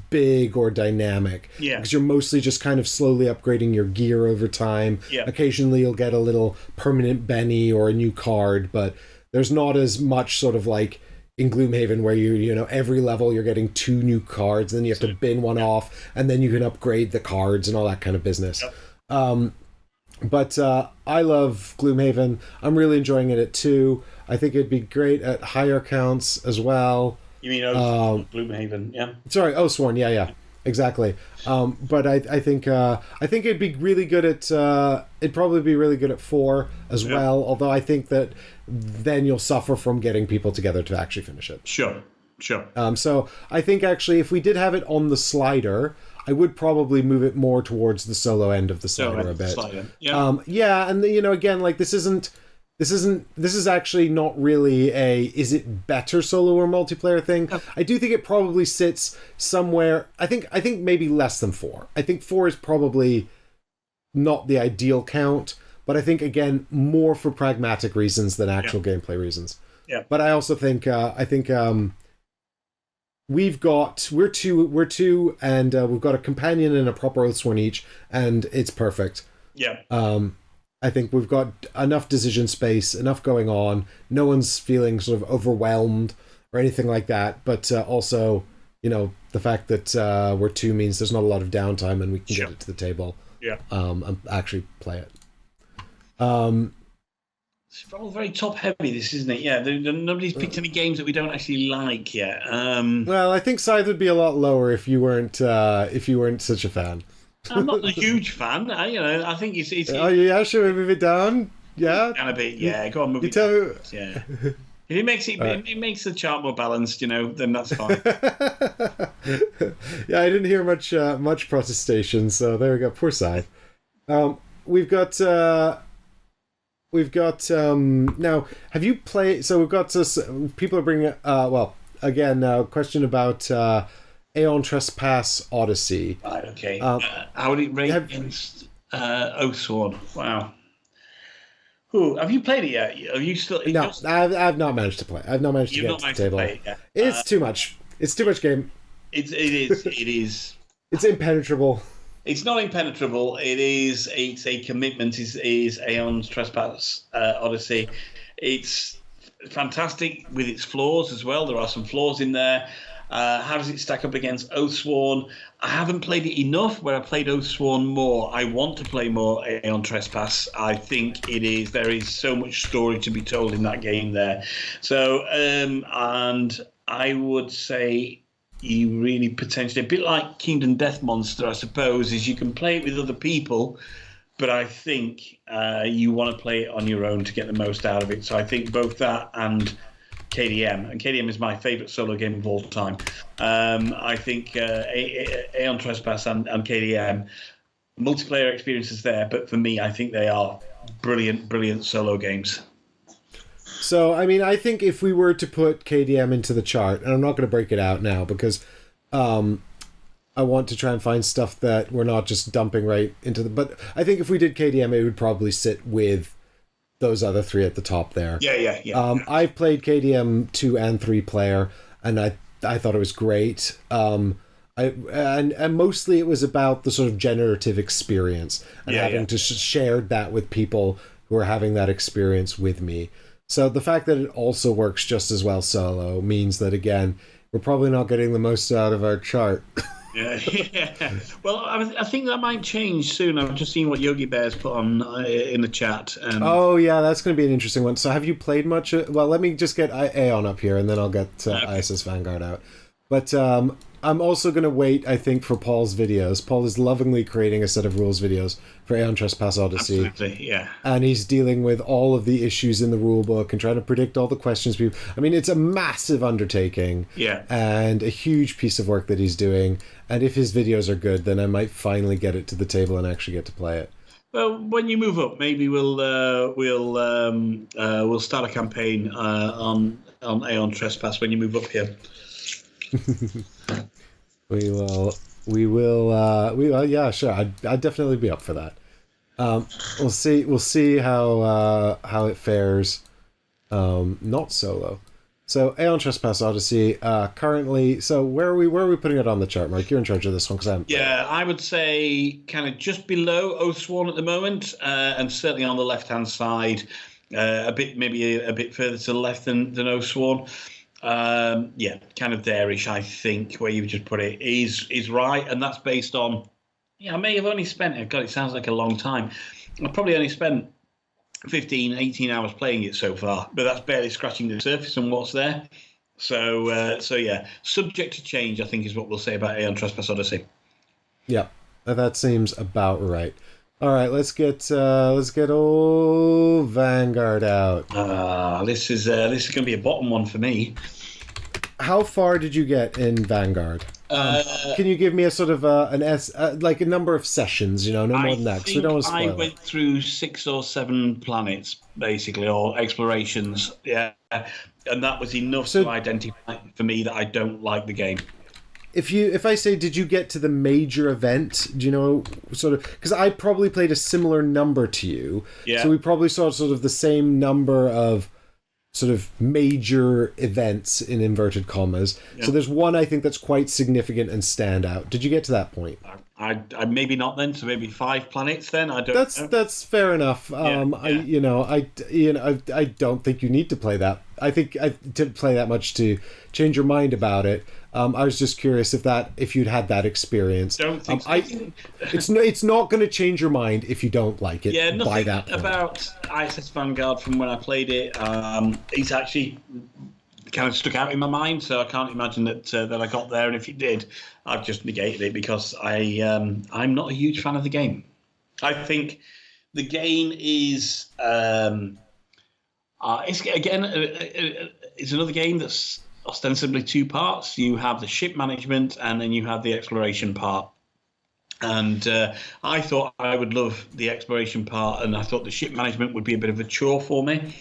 big or dynamic. Yeah. Because you're mostly just kind of slowly upgrading your gear over time. Yeah. Occasionally you'll get a little permanent Benny or a new card, but there's not as much sort of like in Gloomhaven where every level you're getting 2 new cards, and then you have to bin one off, and then you can upgrade the cards and all that kind of business. Yep. But I love Gloomhaven. I'm really enjoying it at 2. I think it'd be great at higher counts as well. You mean Gloomhaven, yeah? Sorry, Oathsworn, yeah, exactly. But I think it'd be really good at it'd probably be really good at 4 as well. Although I think that then you'll suffer from getting people together to actually finish it. Sure. So I think actually if we did have it on the slider, I would probably move it more towards the solo end of the slider a bit. Yeah. And again, like this is actually not really is it better solo or multiplayer thing? Oh. I do think it probably sits somewhere. I think maybe less than 4. I think 4 is probably not the ideal count, but I think again more for pragmatic reasons than actual gameplay reasons. Yeah. But I also think we're two, and we've got a companion and a proper Oathsworn each, and it's perfect. Yeah. I think we've got enough decision space, enough going on. No one's feeling sort of overwhelmed or anything like that. But also, the fact that we're 2 means there's not a lot of downtime, and we can get it to the table. Yeah. And actually play it. It's all very top heavy, this, isn't it? Yeah, nobody's picked any games that we don't actually like yet. Well, I think Scythe would be a lot lower if you weren't such a fan. I'm not a huge fan. I think it's. Oh yeah, should we move it down? Yeah. And a bit, yeah. Go on, move it down. Yeah. If it makes it makes the chart more balanced, then that's fine. Yeah, I didn't hear much protestation, so there we go. Poor Scythe. We've got now. Have you played? So we've got people are bringing. Question about Aeon Trespass Odyssey. Right. Okay. How would it rate against Oathsworn? Wow. Ooh, have you played it yet? Have you still? No, I've not managed to play. I've not managed to get to the table. It's too much. It's too much game. It is. It's impenetrable. It's not impenetrable. It's a commitment. Is Aeon's Trespass Odyssey. It's fantastic with its flaws as well. There are some flaws in there. How does it stack up against Oathsworn? I haven't played it enough where I played Oathsworn more. I want to play more Aeon Trespass. I think there is so much story to be told in that game there. So, and I would say you really potentially, a bit like Kingdom Death Monster, I suppose, is you can play it with other people, but I think you want to play it on your own to get the most out of it. So I think both that and KDM is my favourite solo game of all time. I think Aeon Trespass and KDM, multiplayer experiences there, but for me, I think they are brilliant solo games. So, I mean, I think if we were to put KDM into the chart, and I'm not going to break it out now because I want to try and find stuff that we're not just dumping right into but I think if we did KDM, it would probably sit with those other 3 at the top there. Yeah. I've played KDM 2 and 3 player, and I thought it was great. And mostly it was about the sort of generative experience and having to share that with people who are having that experience with me. So the fact that it also works just as well solo means that, again, we're probably not getting the most out of our chart. Yeah. Well, I think that might change soon. I've just seen what Yogi Bear's put on in the chat. Oh, yeah, that's going to be an interesting one. So have you played much? Well, let me just get Aeon up here, and then I'll get ISS Vanguard out. But I'm also going to wait, I think, for Paul's videos. Paul is lovingly creating a set of rules videos for Aeon Trespass Odyssey. Absolutely, yeah. And he's dealing with all of the issues in the rule book and trying to predict all the questions people... I mean, it's a massive undertaking. Yeah. And a huge piece of work that he's doing. And if his videos are good, then I might finally get it to the table and actually get to play it. Well, when you move up, maybe we'll start a campaign on Aeon Trespass when you move up here. We will. Yeah, sure. I'd definitely be up for that. We'll see how it fares. Not solo. So Aeon Trespass Odyssey. Currently, so where are we putting it on the chart, Mark? You're in charge of this one because I haven't. Yeah, I would say kind of just below Oathsworn at the moment, and certainly on the left-hand side, maybe a bit further to the left than Oathsworn. Yeah, kind of there-ish, I think, where you've just put it is right, and that's based on. Yeah, I may have only spent. God, it sounds like a long time. I've probably only spent 15, 18 hours playing it so far, but that's barely scratching the surface on what's there. So yeah, subject to change, I think, is what we'll say about Aeon Trespass Odyssey. Yeah, that seems about right. All right, let's get old Vanguard out. This is going to be a bottom one for me. How far did you get in Vanguard? Can you give me a sort of like a number of sessions? No more than that, because we don't want to spoil I went through 6 or 7 planets, basically, or explorations. Yeah, and that was enough to identify for me that I don't like the game. If I say, did you get to the major event? Do you know, sort of, because I probably played a similar number to you. Yeah. So we probably saw sort of the same number of sort of major events in inverted commas. Yeah. So there's one I think that's quite significant and stand out. Did you get to that point? I maybe not then. So maybe 5 planets then. I don't. That's fair enough. Yeah. I don't think you need to play that. I think I didn't play that much to change your mind about it. I was just curious if you'd had that experience. Don't think so. It's not going to change your mind if you don't like it. Yeah, nothing by that point. About ISS Vanguard from when I played it. It's actually kind of stuck out in my mind, so I can't imagine that I got there. And if it did, I've just negated it because I'm not a huge fan of the game. I think the game is it's another game that's ostensibly 2 parts. You have the ship management and then you have the exploration part. And I thought I would love the exploration part, and I thought the ship management would be a bit of a chore for me.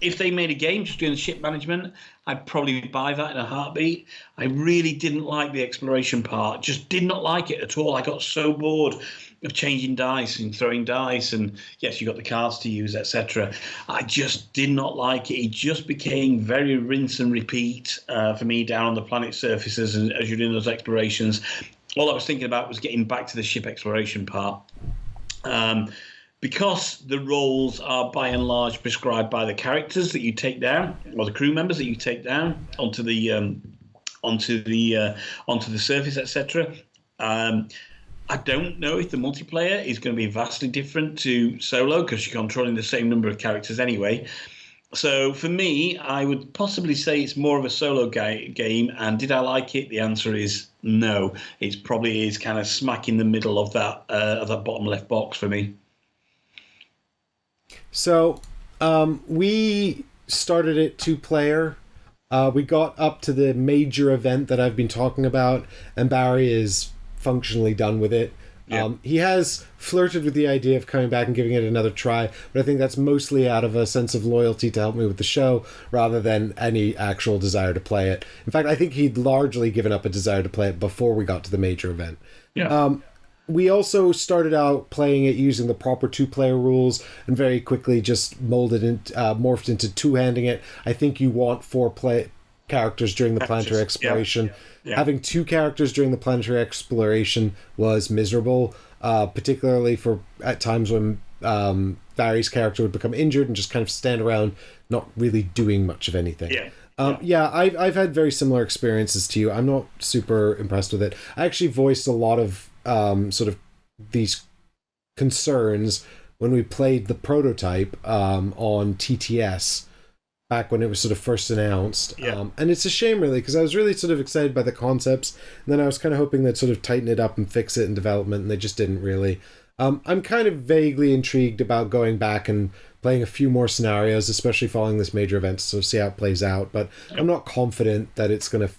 If they made a game just doing the ship management, I'd probably buy that in a heartbeat. I really didn't like the exploration part, just did not like it at all. I got so bored of changing dice and throwing dice, and yes, you got the cards to use, etc. I just did not like it. It just became very rinse and repeat for me down on the planet surfaces as you're doing those explorations. All I was thinking about was getting back to the ship exploration part. Because the roles are by and large prescribed by the characters that you take down, or the crew members that you take down onto the surface, etc. I don't know if the multiplayer is going to be vastly different to solo because you're controlling the same number of characters anyway. So for me, I would possibly say it's more of a solo game. And did I like it? The answer is no. It probably is kind of smack in the middle of that bottom left box for me. So we started it 2-player. We got up to the major event that I've been talking about, and Barry is functionally done with it. Yeah. He has flirted with the idea of coming back and giving it another try, but I think that's mostly out of a sense of loyalty to help me with the show rather than any actual desire to play it. In fact, I think he'd largely given up a desire to play it before we got to the major event. Yeah. We also started out playing it using the proper 2-player rules and very quickly just morphed into 2-handing it. I think you want 4 characters during the planetary exploration. Yeah. Having 2 characters during the planetary exploration was miserable, particularly for at times when Barry's character would become injured and just kind of stand around, not really doing much of anything. I've had very similar experiences to you. I'm not super impressed with it. I actually voiced a lot of sort of these concerns when we played the prototype on TTS back when it was sort of first announced. And it's a shame, really, because I was really sort of excited by the concepts, and then I was kind of hoping they'd sort of tighten it up and fix it in development, and they just didn't really. I'm kind of vaguely intrigued about going back and playing a few more scenarios, especially following this major event, so see how it plays out. But I'm not confident that it's going to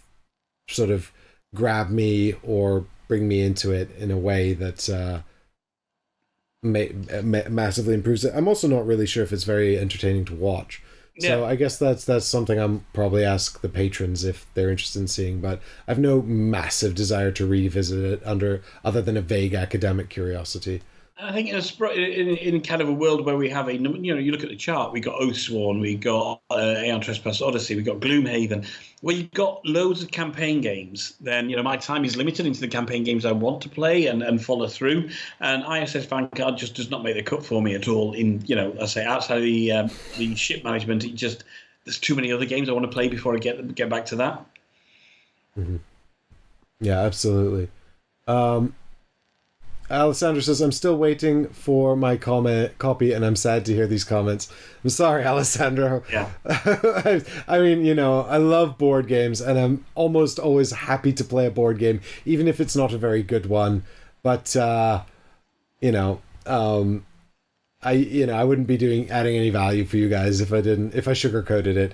sort of grab me or bring me into it in a way that massively improves it. I'm also not really sure if it's very entertaining to watch. So I guess that's something I'm probably ask the patrons if they're interested in seeing, but I've no massive desire to revisit it other than a vague academic curiosity. I think in kind of a world where we have you look at the chart, we got Oathsworn, we got Aeon, Trespass, Odyssey, we got Gloomhaven, where you've got loads of campaign games. Then my time is limited into the campaign games I want to play and follow through. And ISS Vanguard just does not make the cut for me at all. I say outside of the ship management, there's too many other games I want to play before I get back to that. Mm-hmm. Yeah, absolutely. Alessandro says, I'm still waiting for my copy, and I'm sad to hear these comments. I'm sorry, Alessandro. Yeah. I mean, I love board games, and I'm almost always happy to play a board game, even if it's not a very good one. But, I wouldn't be adding any value for you guys if I sugarcoated it.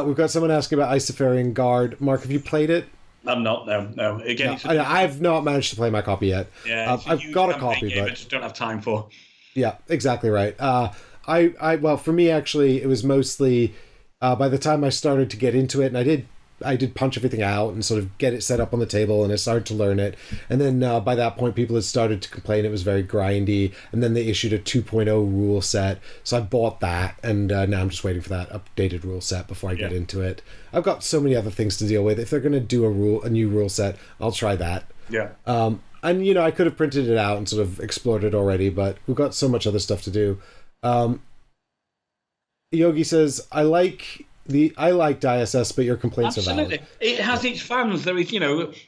We've got someone asking about ISS Vanguard. Mark, have you played it? I'm not. No. Again, I've not managed to play my copy yet. Yeah, I've got a copy, but I just don't have time for. Yeah, exactly right. Well, for me, actually, it was mostly by the time I started to get into it, and I did punch everything out and sort of get it set up on the table, and I started to learn it. And then by that point, people had started to complain it was very grindy, and then they issued a 2.0 rule set. So I bought that, and now I'm just waiting for that updated rule set before I get into it. I've got so many other things to deal with. If they're going to do a new rule set, I'll try that. Yeah. And I could have printed it out and sort of explored it already, but we've got so much other stuff to do. Yogi says, I liked ISS, but your complaints are valid. It has its fans. There is,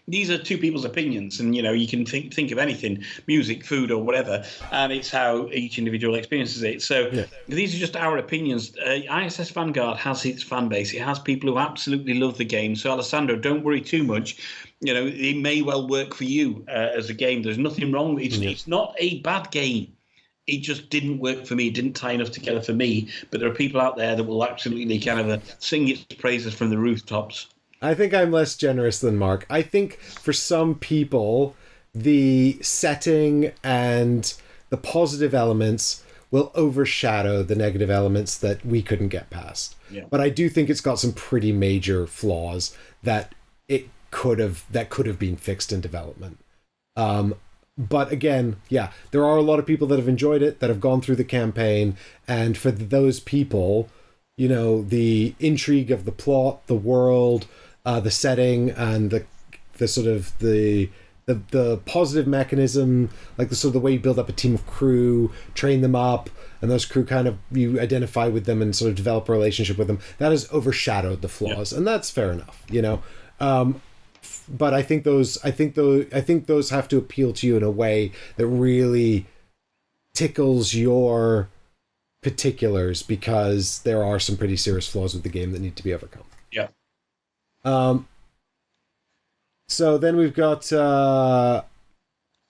these are two people's opinions, and you can think of anything, music, food, or whatever, and it's how each individual experiences it. So these are just our opinions. ISS Vanguard has its fan base. It has people who absolutely love the game. So Alessandro, don't worry too much. It may well work for you as a game. There's nothing wrong. It's not a bad game. It just didn't work for me. It didn't tie enough together for me. But there are people out there that will absolutely kind of sing its praises from the rooftops. I think I'm less generous than Mark. I think for some people, the setting and the positive elements will overshadow the negative elements that we couldn't get past. Yeah. But I do think it's got some pretty major flaws that could have been fixed in development. But again, there are a lot of people that have enjoyed it, that have gone through the campaign, and for those people, the intrigue of the plot, the world, the setting, and the sort of the positive mechanism, like the sort of the way you build up a team of crew, train them up, and those crew kind of, you identify with them and sort of develop a relationship with them, that has overshadowed the flaws, and that's fair enough, But I think those have to appeal to you in a way that really tickles your particulars, because there are some pretty serious flaws with the game that need to be overcome. Yeah. So then we've got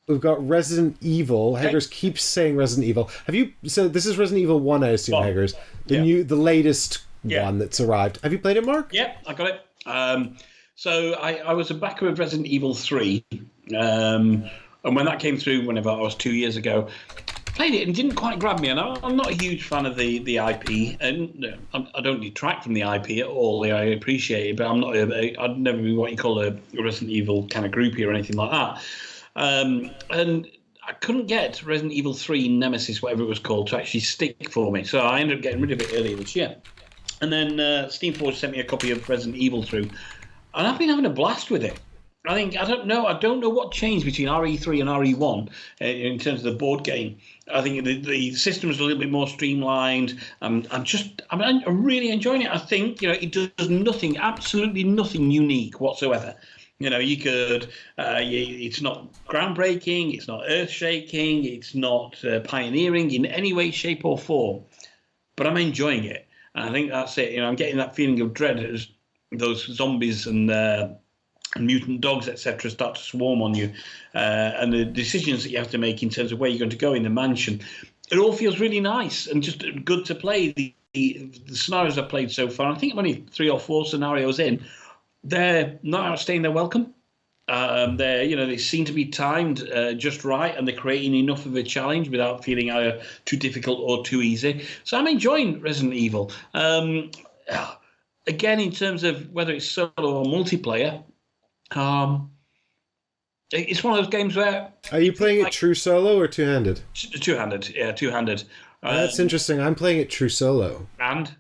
Resident Evil. Haggers keeps saying Resident Evil. So this is Resident Evil 1, I assume, Haggers. The latest one that's arrived. Have you played it, Mark? Yeah, I got it. So I was a backer of Resident Evil 3, and when that came through, whenever I was 2 years ago, played it and didn't quite grab me. And I'm not a huge fan of the IP, and I don't detract from the IP at all. I appreciate it, but I'd never be what you call a Resident Evil kind of groupie or anything like that. And I couldn't get Resident Evil 3 Nemesis, whatever it was called, to actually stick for me. So I ended up getting rid of it earlier this year. And then Steamforge sent me a copy of Resident Evil through. And I've been having a blast with it. I don't know. I don't know what changed between RE3 and RE1 in terms of the board game. I think the system is a little bit more streamlined. I'm really enjoying it. I think it does nothing, absolutely nothing unique whatsoever. You could. It's not groundbreaking. It's not earth-shaking. It's not pioneering in any way, shape, or form. But I'm enjoying it, and I think that's it. I'm getting that feeling of dread as those zombies and mutant dogs, etc., start to swarm on you, and the decisions that you have to make in terms of where you're going to go in the mansion. It all feels really nice and just good to play. The scenarios I've played so far, I think I'm only 3 or 4 scenarios in. They're not outstaying their welcome. They seem to be timed just right, and they're creating enough of a challenge without feeling either too difficult or too easy. So I'm enjoying Resident Evil. Again, in terms of whether it's solo or multiplayer, it's one of those games where... Are you playing it true solo or two-handed? Two-handed, yeah, two-handed. That's interesting. I'm playing it true solo. And?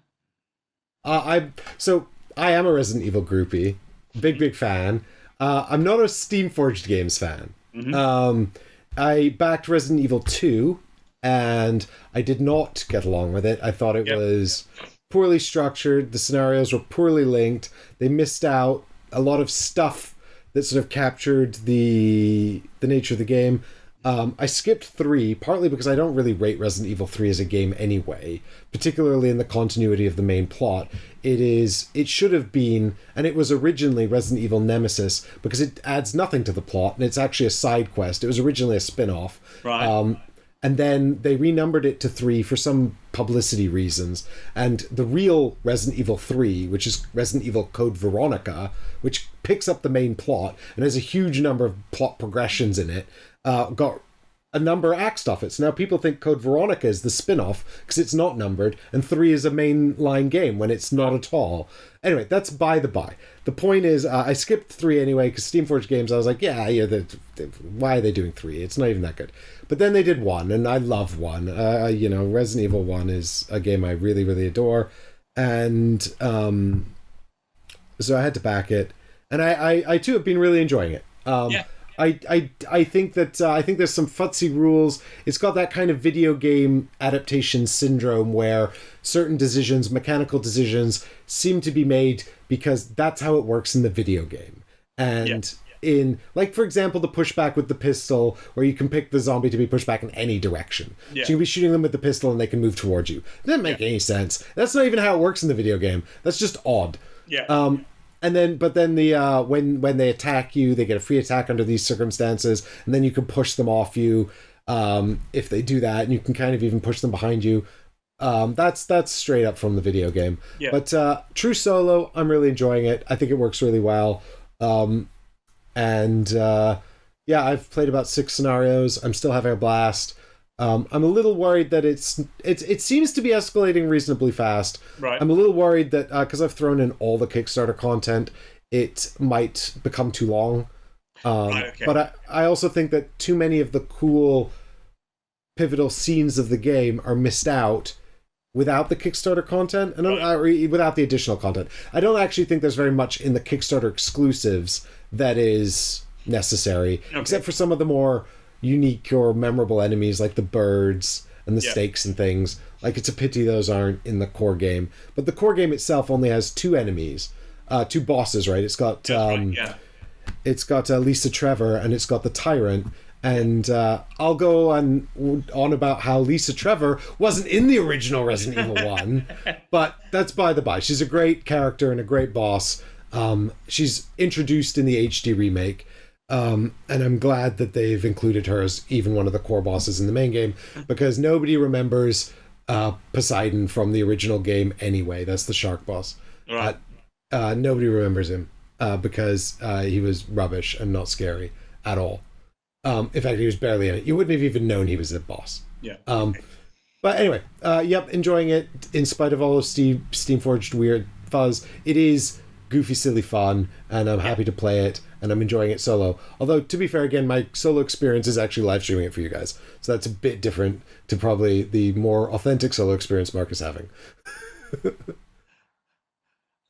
I am a Resident Evil groupie. Big fan. I'm not a Steam-forged games fan. Mm-hmm. I backed Resident Evil 2, and I did not get along with it. I thought it was poorly structured. The scenarios were poorly linked. They missed out a lot of stuff that sort of captured the nature of the game. I skipped 3, partly because I don't really rate Resident Evil 3 as a game anyway, particularly in the continuity of the main plot. It should have been, and it was originally Resident Evil Nemesis, because it adds nothing to the plot, and it's actually a side quest. It was originally a spin-off. Right. And then they renumbered it to 3 for some publicity reasons. And the real Resident Evil 3, which is Resident Evil Code Veronica, which picks up the main plot and has a huge number of plot progressions in it, got a number axed off it. So now people think Code Veronica is the spin-off because it's not numbered, and 3 is a mainline game when it's not at all. Anyway, that's by the by. The point is, I skipped 3 anyway because Steamforged Games, I was like, why are they doing 3? It's not even that good. But then they did 1, and I love 1. Resident Evil 1 is a game I really, really adore. And so I had to back it. And I too have been really enjoying it. I think that I think there's some futzy rules. It's got that kind of video game adaptation syndrome where certain decisions, mechanical decisions, seem to be made because that's how it works in the video game. And in, like, for example, the pushback with the pistol, where you can pick the zombie to be pushed back in any direction. So you can be shooting them with the pistol and they can move towards you. It doesn't make any sense. That's not even how it works in the video game. That's just odd. And then, when they attack you, they get a free attack under these circumstances, and then you can push them off you if they do that, and you can kind of even push them behind you. That's straight up from the video game. But true solo, I'm really enjoying it. I think it works really well. I've played about 6 scenarios. I'm still having a blast. I'm a little worried that it seems to be escalating reasonably fast. Right. I'm a little worried that because I've thrown in all the Kickstarter content, it might become too long. But I also think that too many of the cool, pivotal scenes of the game are missed out without the Kickstarter content, and without the additional content. I don't actually think there's very much in the Kickstarter exclusives that is necessary, except for some of the more unique or memorable enemies like the birds and the stakes and things. Like, it's a pity those aren't in the core game. But the core game itself only has 2 enemies, 2 bosses, right? It's got it's got Lisa Trevor, and it's got the Tyrant. And I'll go on about how Lisa Trevor wasn't in the original Resident Evil 1, but that's by the by. She's a great character and a great boss. She's introduced in the HD remake. And I'm glad that they've included her as even one of the core bosses in the main game, because nobody remembers Poseidon from the original game anyway. That's the shark boss. Right. Nobody remembers him because he was rubbish and not scary at all. In fact, he was barely in it. You wouldn't have even known he was a boss. But anyway, enjoying it in spite of all of Steamforged weird fuzz. It is goofy, silly fun, and I'm happy to play it, and I'm enjoying it solo. Although, to be fair, again, my solo experience is actually live streaming it for you guys, so that's a bit different to probably the more authentic solo experience Mark is having.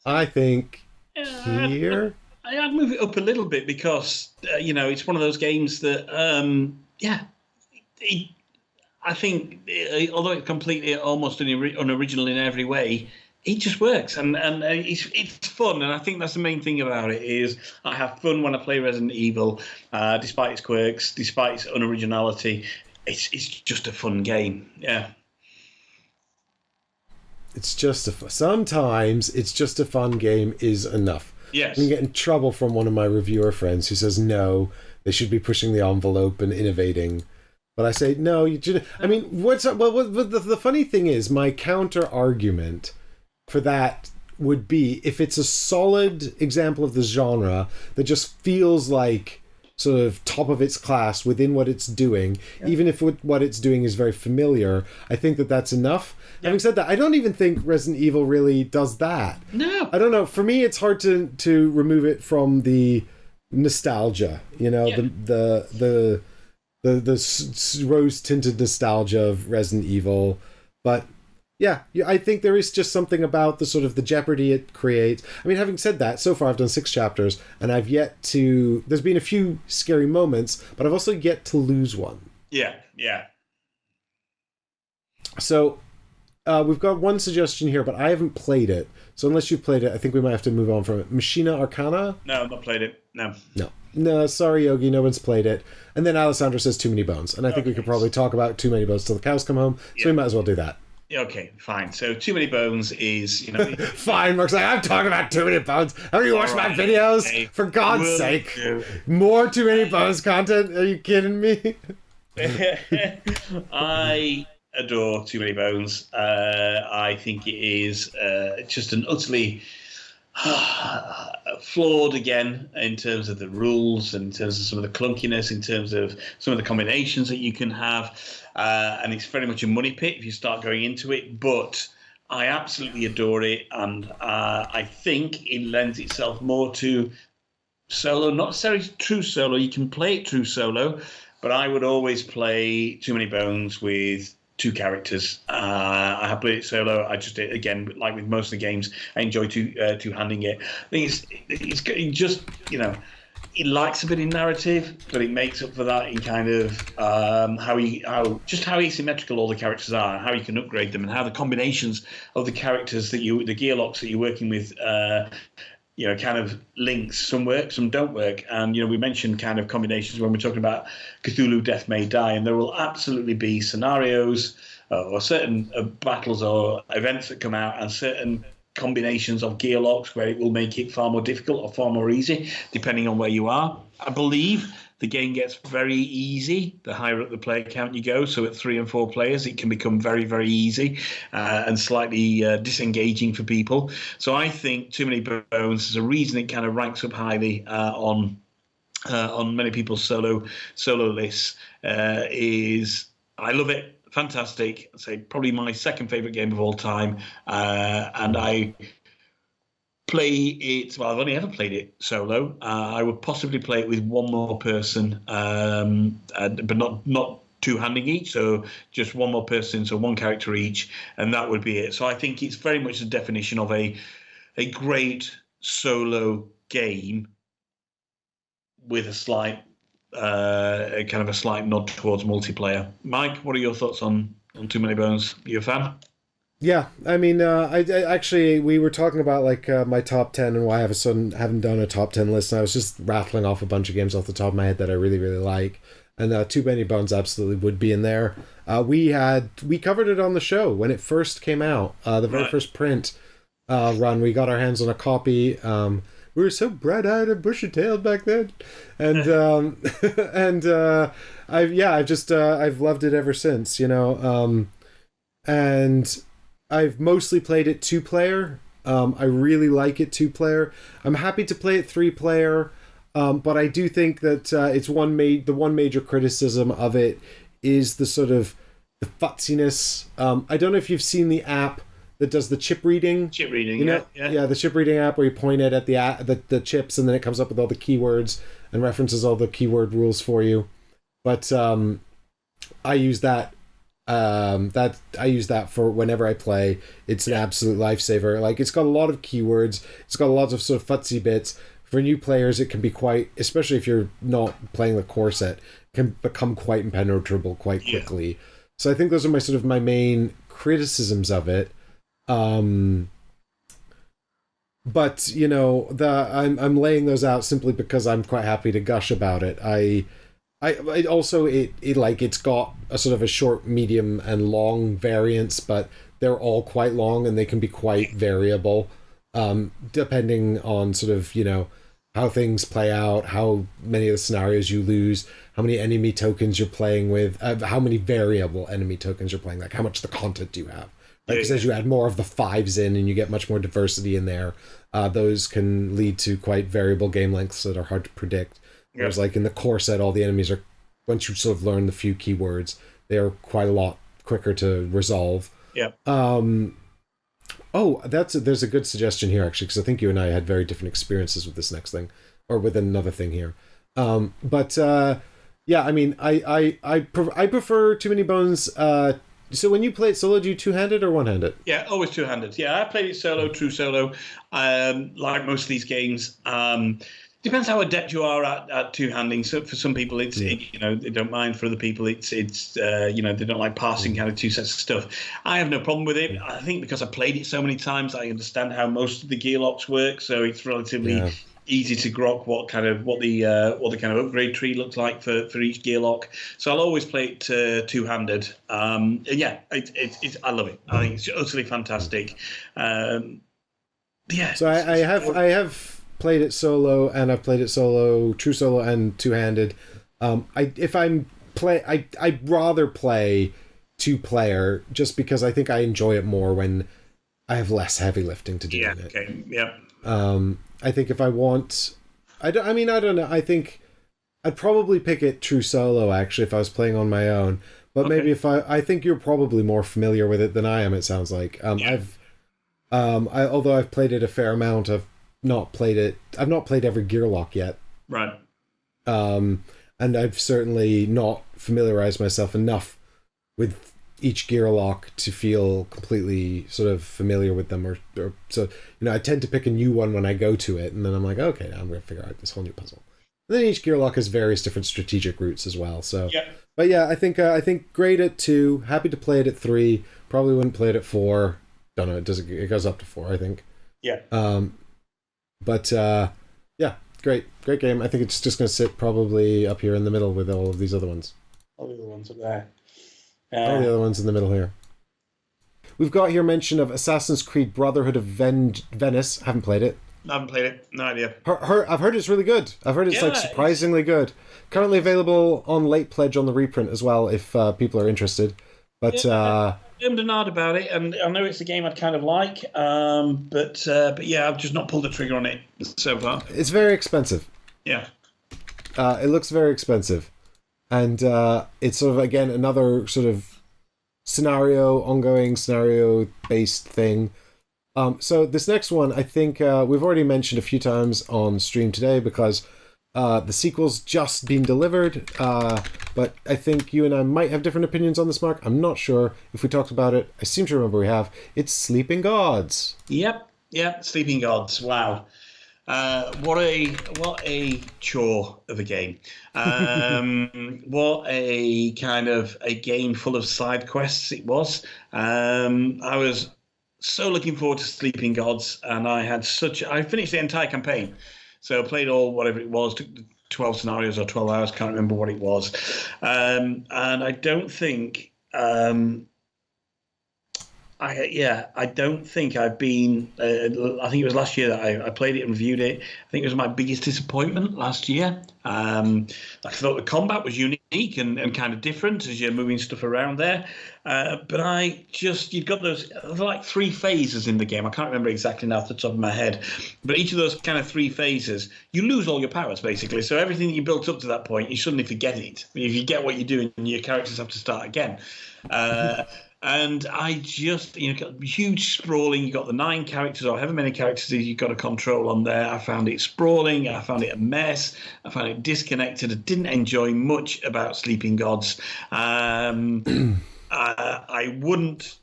I think here. I'd move it up a little bit because it's one of those games that I think although it's completely almost unoriginal in every way, it just works and it's fun, and I think that's the main thing about it is I have fun when I play Resident Evil, despite its quirks, despite its unoriginality. It's just a fun game. Yeah. Sometimes it's just a fun game is enough. Yes. I can get in trouble from one of my reviewer friends who says no, they should be pushing the envelope and innovating. But I say no. I mean, the funny thing is, my counter argument for that would be if it's a solid example of the genre that just feels like sort of top of its class within what it's doing, even if what it's doing is very familiar, I think that's enough. Having said that, I don't even think Resident Evil really does that. No. I don't know. For me, it's hard to remove it from the nostalgia, the rose-tinted nostalgia of Resident Evil. But yeah, I think there is just something about the sort of the jeopardy it creates. I mean, having said that, so far I've done 6 chapters, and there's been a few scary moments, but I've also yet to lose one. Yeah. So we've got one suggestion here, but I haven't played it. So unless you've played it, I think we might have to move on from it. Machina Arcana? No, I've not played it. No, sorry, Yogi, no one's played it. And then Alessandra says Too Many Bones. And I think we could probably talk about Too Many Bones till the cows come home. So we might as well do that. Okay, fine. So Too Many Bones is, Fine, Mark's like, I'm talking about Too Many Bones. Have you watched my videos? Okay. For God's sake. More Too Many Bones content? Are you kidding me? I adore Too Many Bones. I think it is just an utterly flawed again in terms of the rules, in terms of some of the clunkiness, in terms of some of the combinations that you can have, and it's very much a money pit if you start going into it, but I absolutely adore it, and I think it lends itself more to solo, not necessarily true solo. You can play it true solo, but I would always play Too Many Bones with 2 characters. I have played it solo. I just, again, like with most of the games, I enjoy two-handing it. I think it's just, it lacks a bit in narrative, but it makes up for that in kind of how asymmetrical all the characters are, how you can upgrade them, and how the combinations of the characters the gear locks that you're working with, kind of links. Some work, some don't work. And, we mentioned kind of combinations when we're talking about Cthulhu Death May Die, and there will absolutely be scenarios or certain battles or events that come out and certain combinations of gear locks where it will make it far more difficult or far more easy, depending on where you are. I believe the game gets very easy the higher up the player count you go. So at 3 and 4 players, it can become very, very easy and slightly disengaging for people. So I think Too Many Bones is a reason it kind of ranks up highly on many people's solo lists. I love it. Fantastic. I'd say probably my second favorite game of all time. And I play it. Well, I've only ever played it solo. I would possibly play it with one more person, but not two-handing each. So just one more person, so one character each, and that would be it. So I think it's very much the definition of a great solo game with a slight kind of a slight nod towards multiplayer. Mike, what are your thoughts on Too Many Bones? Are you a fan? Yeah, I mean, I actually, we were talking about my top 10 and why I haven't done a top 10 list, and I was just rattling off a bunch of games off the top of my head that I really, really like, and Too Many Bones absolutely would be in there. We covered it on the show when it first came out, the very first print run. We got our hands on a copy. We were so bright-eyed and bushy-tailed back then, and I've loved it ever since, and I've mostly played it 2-player. I really like it 2-player. I'm happy to play it 3-player, but I do think that it's the one major criticism of it is the sort of the futziness. I don't know if you've seen the app that does the chip reading. Yeah, the chip reading app where you point it at the chips and then it comes up with all the keywords and references all the keyword rules for you. But I use that. I use that for whenever I play. It's an absolute lifesaver. Like, it's got a lot of keywords. It's got lots of sort of futzy bits, for new players, it can be quite, especially if you're not playing the core set, can become quite impenetrable quite quickly. Yeah. So I think those are my main criticisms of it. But I'm laying those out simply because I'm quite happy to gush about it. I also it's got a sort of a short, medium, and long variants, but they're all quite long and they can be quite variable, depending on sort of how things play out, how many of the scenarios you lose, how many enemy tokens you're playing with, how many variable enemy tokens you're playing, like how much the content you have. Because as you add more of the 5s in and you get much more diversity in there, those can lead to quite variable game lengths that are hard to predict. Whereas like in the core set, all the enemies are, once you sort of learn the few keywords, they are quite a lot quicker to resolve. Yeah. There's a good suggestion here, actually, because I think you and I had very different experiences with this next thing, or with another thing here. I prefer Too Many Bones. So when you play it solo, do you two-handed or one-handed? Yeah, always two-handed. Yeah, I played it solo, true solo. Like most of these games, depends how adept you are at two-handing. So for some people, they don't mind. For other people, it's they don't like passing kind of two sets of stuff. I have no problem with it. I think because I played it so many times, I understand how most of the gear locks work. So it's relatively easy to grok what the kind of upgrade tree looks like for each gear lock. So I'll always play it two-handed. I love it. I think it's utterly fantastic. So I have played it solo, and I've played it solo, true solo, and two-handed. I'd rather play two-player just because I think I enjoy it more when I have less heavy lifting to do in it. Okay. Yeah. I think if I want, I don't know. I think I'd probably pick it true solo, actually, if I was playing on my own. But maybe if I think you're probably more familiar with it than I am, it sounds like. Although I've played it a fair amount, I've not played every gear lock yet. Right. And I've certainly not familiarized myself enough with each gear lock to feel completely sort of familiar with them, or so I tend to pick a new one when I go to it, and then I'm like, okay, now I'm going to figure out this whole new puzzle. And then each gear lock has various different strategic routes as well. So, but yeah, I think great at 2, happy to play it at 3, probably wouldn't play it at 4. Don't know, it goes up to 4, I think. Yeah. Great game. I think it's just going to sit probably up here in the middle with all of these other ones. All the other ones up there. All the other ones in the middle here. We've got here mention of Assassin's Creed Brotherhood of Venice. Haven't played it. I haven't played it. No idea. I've heard it's really good. I've heard it's surprisingly good. Currently available on late pledge on the reprint as well, if people are interested. But I'm denied about it, and I know it's a game I'd kind of like. But I've just not pulled the trigger on it so far. It's very expensive. Yeah. It looks very expensive. And it's sort of, again, another sort of ongoing scenario-based thing. So this next one, I think we've already mentioned a few times on stream today because the sequel's just been delivered. But I think you and I might have different opinions on this, Mark. I'm not sure if we talked about it. I seem to remember we have. It's Sleeping Gods. Yep, Sleeping Gods. Wow. What a chore of a game. What a kind of a game full of side quests it was. I was so looking forward to Sleeping Gods, and I finished the entire campaign. So I played all, whatever it was, 12 scenarios or 12 hours, can't remember what it was. And I don't think... I don't think I've been... I think it was last year that I played it and reviewed it. I think it was my biggest disappointment last year. I thought the combat was unique and kind of different as you're moving stuff around there. But you've got those like 3 phases in the game. I can't remember exactly now off the top of my head. But each of those kind of 3 phases, you lose all your powers, basically. So everything that you built up to that point, you suddenly forget it. If you get what you're doing, your characters have to start again. And I just, got huge sprawling. You got the 9 characters or however many characters you've got to control on there. I found it sprawling. I found it a mess. I found it disconnected. I didn't enjoy much about Sleeping Gods. I wouldn't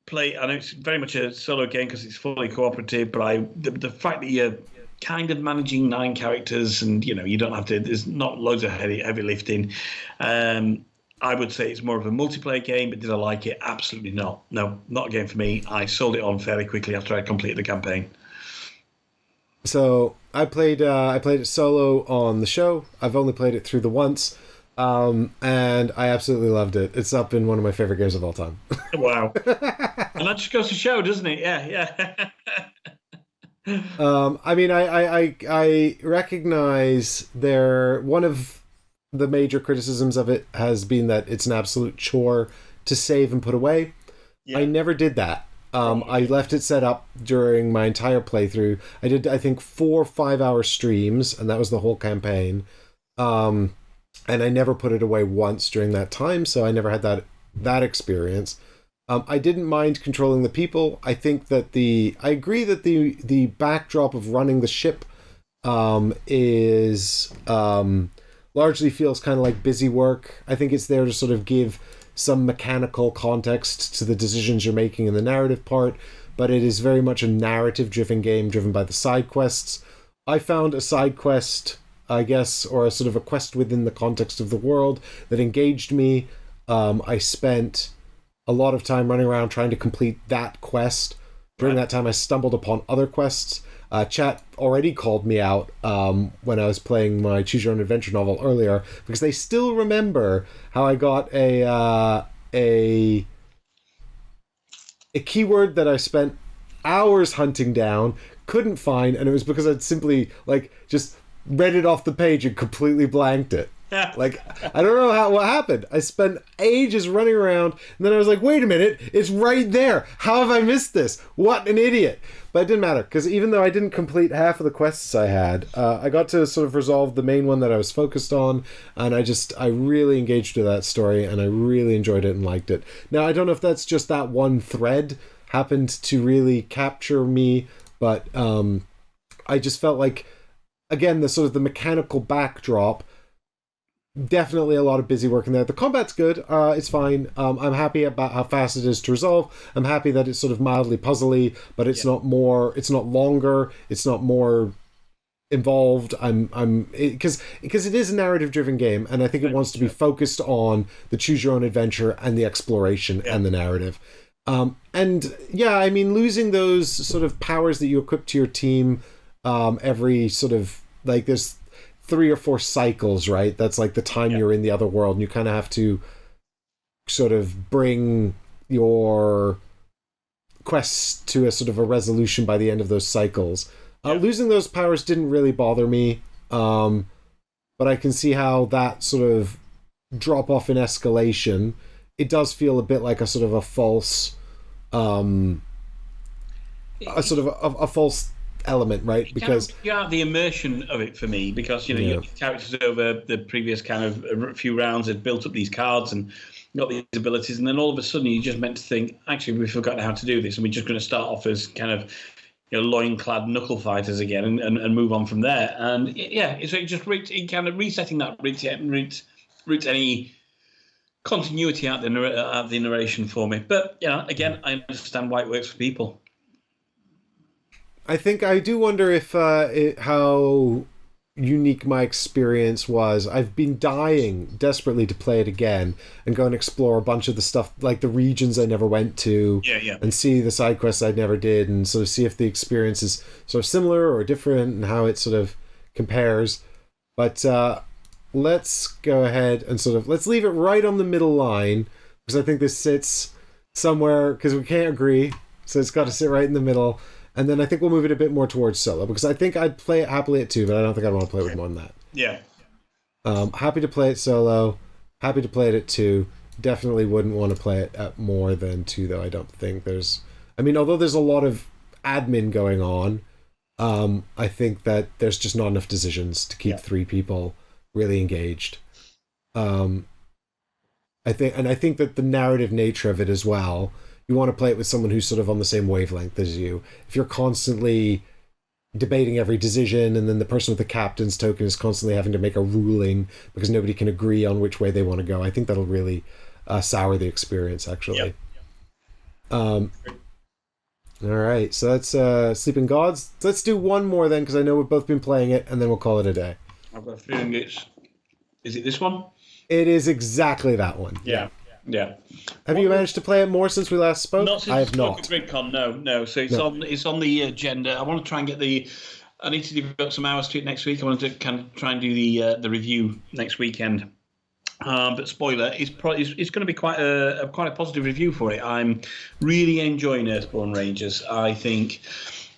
play. I know it's very much a solo game because it's fully cooperative. But the fact that you're kind of managing 9 characters, and you don't have to. There's not loads of heavy lifting. I would say it's more of a multiplayer game, but did I like it? Absolutely not. No, not a game for me. I sold it on fairly quickly after I completed the campaign. So I played it solo on the show. I've only played it through the once, and I absolutely loved it. It's up in one of my favorite games of all time. Wow. And that just goes to show, doesn't it? Yeah. I mean, I recognize one of the major criticisms of it has been that it's an absolute chore to save and put away. Yeah. I never did that. I left it set up during my entire playthrough. I did, I think, 4 5-hour streams, and that was the whole campaign. And I never put it away once during that time, so I never had that experience. I didn't mind controlling the people. I think that I agree that the backdrop of running the ship is largely feels kind of like busy work. I think it's there to sort of give some mechanical context to the decisions you're making in the narrative part, but it is very much a narrative-driven game driven by the side quests. I found a side quest, I guess, or a sort of a quest within the context of the world that engaged me. I spent a lot of time running around trying to complete that quest. During that time, I stumbled upon other quests. Chat already called me out when I was playing my Choose Your Own Adventure novel earlier, because they still remember how I got a keyword that I spent hours hunting down, couldn't find, and it was because I'd simply just read it off the page and completely blanked it. I don't know what happened. I spent ages running around, and then I was like, wait a minute, it's right there. How have I missed this? What an idiot. But it didn't matter, because even though I didn't complete half of the quests I had, I got to sort of resolve the main one that I was focused on, and I really engaged with that story, and I really enjoyed it and liked it. Now, I don't know if that's just that one thread happened to really capture me, but I just felt like, again, the sort of the mechanical backdrop, definitely a lot of busy work in there. The combat's good. It's fine. I'm happy about how fast it is to resolve. I'm happy that it's sort of mildly puzzly, but it's not longer. It's not more involved. Because it is a narrative-driven game, and I think it wants to be focused on the choose your own adventure and the exploration and the narrative. And yeah, I mean, losing those sort of powers that you equip to your team every sort of there's 3 or 4 cycles, right? That's like the time you're in the other world, and you kind of have to sort of bring your quests to a sort of a resolution by the end of those cycles. Losing those powers didn't really bother me, but I can see how that sort of drop off in escalation, it does feel a bit like a sort of a false false element, right? Because you have the immersion of it for me, because your characters over the previous kind of few rounds had built up these cards and got these abilities, and then all of a sudden you just meant to think, actually, we've forgotten how to do this, and we're just going to start off as kind of loinclad knuckle fighters again and move on from there. And so it just kind of resetting that roots any continuity out the narration for me. But again, I understand why it works for people. I think I do wonder if how unique my experience was. I've been dying desperately to play it again and go and explore a bunch of the stuff, like the regions I never went to, and see the side quests I never did, and sort of see if the experience is sort of similar or different and how it sort of compares. But let's go ahead and let's leave it right on the middle line, because I think this sits somewhere, because we can't agree, so it's got to sit right in the middle. And then I think we'll move it a bit more towards solo, because I think I'd play it happily at 2, but I don't think I'd want to play it with more than that. Yeah. Happy to play it solo. Happy to play it at 2. Definitely wouldn't want to play it at more than 2, though. I don't think although there's a lot of admin going on, I think that there's just not enough decisions to keep 3 people really engaged. I think that the narrative nature of it as well, you want to play it with someone who's sort of on the same wavelength as you. If you're constantly debating every decision, and then the person with the captain's token is constantly having to make a ruling because nobody can agree on which way they want to go, I think that'll really sour the experience, actually. All right, so that's Sleeping Gods. Let's do one more then, because I know we've both been playing it, and then we'll call it a day. I've got a feeling it's... Is it this one? It is exactly that one. Yeah. Have you managed to play it more since we last spoke? Not since I have not. GridCon, no. So it's on the agenda. I want to try and get the... I need to devote some hours to it next week. I want to kind of try and do the review next weekend. But spoiler, it's going to be quite a positive review for it. I'm really enjoying Earthborne Rangers. I think...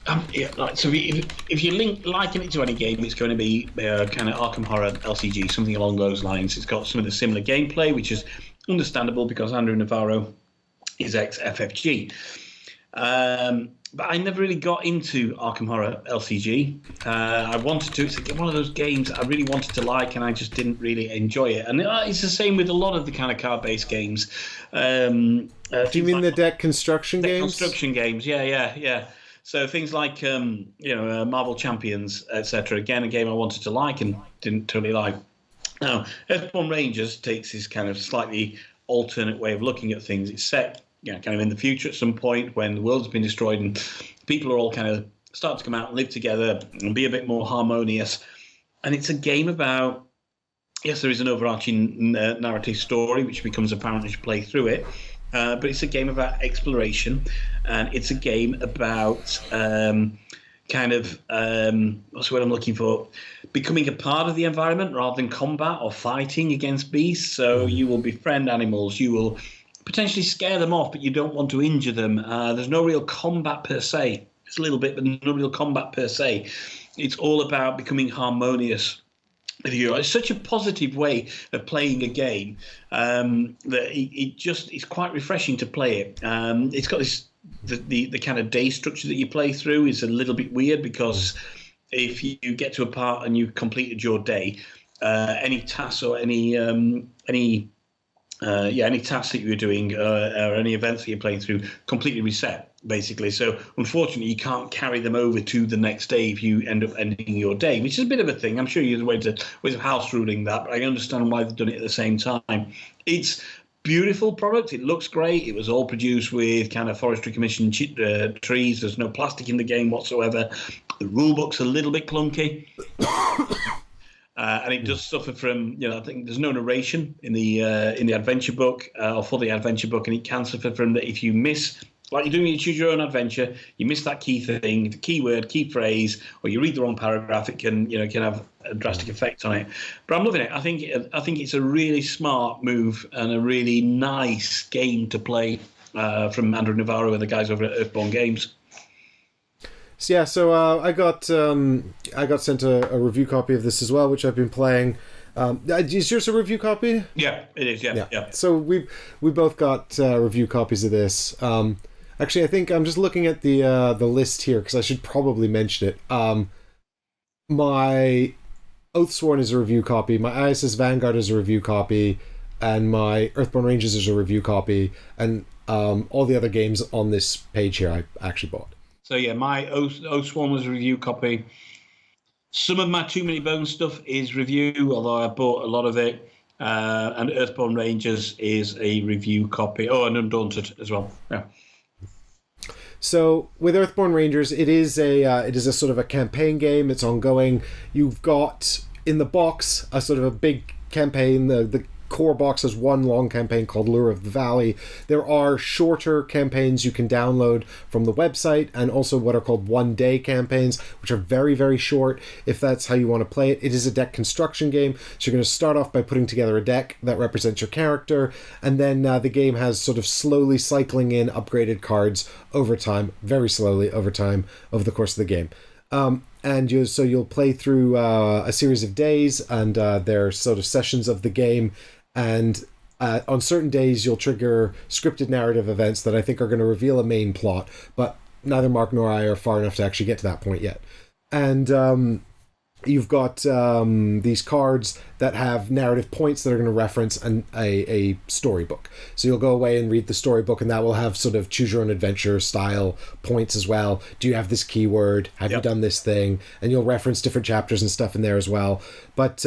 so if you liken it to any game, it's going to be kind of Arkham Horror LCG, something along those lines. It's got some of the similar gameplay, which is understandable because Andrew Navarro is ex-FFG. But I never really got into Arkham Horror LCG. I wanted to. It's one of those games I really wanted to like, and I just didn't really enjoy it. And it's the same with a lot of the kind of card-based games. Do you mean the deck construction games? Construction games, yeah. So things like Marvel Champions, etc. Again, a game I wanted to like and didn't totally like. Now, Earthborne Rangers takes this kind of slightly alternate way of looking at things. It's set, kind of in the future at some point when the world's been destroyed and people are all kind of start to come out and live together and be a bit more harmonious. And it's a game about, yes, there is an overarching narrative story which becomes apparent as you play through it. But it's a game about exploration, and it's a game about what's the word I'm looking for? Becoming a part of the environment rather than combat or fighting against beasts. So you will befriend animals, you will potentially scare them off, but you don't want to injure them. There's no real combat per se. It's a little bit, but no real combat per se. It's all about becoming harmonious. It's such a positive way of playing a game that it's quite refreshing to play it. It's got the kind of day structure that you play through is a little bit weird because if you get to a part and you completed your day, any tasks or any tasks that you're doing or any events that you're playing through completely reset, basically. So unfortunately, you can't carry them over to the next day if you end up ending your day, which is a bit of a thing. I'm sure there's ways of house ruling that, but I understand why they've done it at the same time. It's beautiful product. It looks great. It was all produced with kind of Forestry Commission trees. There's no plastic in the game whatsoever. The rule book's a little bit clunky. And it does suffer from, I think there's no narration in the adventure book or for the adventure book, and it can suffer from that if you miss, like you're doing, you choose your own adventure, you miss that key thing, the key word, key phrase, or you read the wrong paragraph, it can have a drastic effect on it. But I'm loving it. I think it's a really smart move and a really nice game to play from Andrew Navarro and the guys over at Earthborne Games. So I got sent a review copy of this as well, which I've been playing. Is yours a review copy? Yeah, it is. Yeah. So we both got review copies of this. Actually, I think I'm just looking at the list here because I should probably mention it. My Oathsworn is a review copy. My ISS Vanguard is a review copy, and my Earthborne Rangers is a review copy, and all the other games on this page here I actually bought. So yeah, my Oathsworn was a review copy. Some of my Too Many Bones stuff is review, although I bought a lot of it. And Earthborne Rangers is a review copy. Oh, and Undaunted as well. Yeah. So with Earthborne Rangers, it is a sort of a campaign game. It's ongoing. You've got in the box a sort of a big campaign. The core box has one long campaign called Lure of the Valley. There are shorter campaigns you can download from the website, and also what are called one-day campaigns, which are very, very short if that's how you want to play it. It is a deck construction game, so you're going to start off by putting together a deck that represents your character, and then the game has sort of slowly cycling in upgraded cards over time, very slowly over time, over the course of the game. And you'll play through a series of days, and there are sort of sessions of the game. And on certain days, you'll trigger scripted narrative events that I think are going to reveal a main plot, but neither Mark nor I are far enough to actually get to that point yet. And you've got these cards that have narrative points that are going to reference a storybook. So you'll go away and read the storybook, and that will have sort of choose your own adventure style points as well. Do you have this keyword? Have you done this thing? And you'll reference different chapters and stuff in there as well. But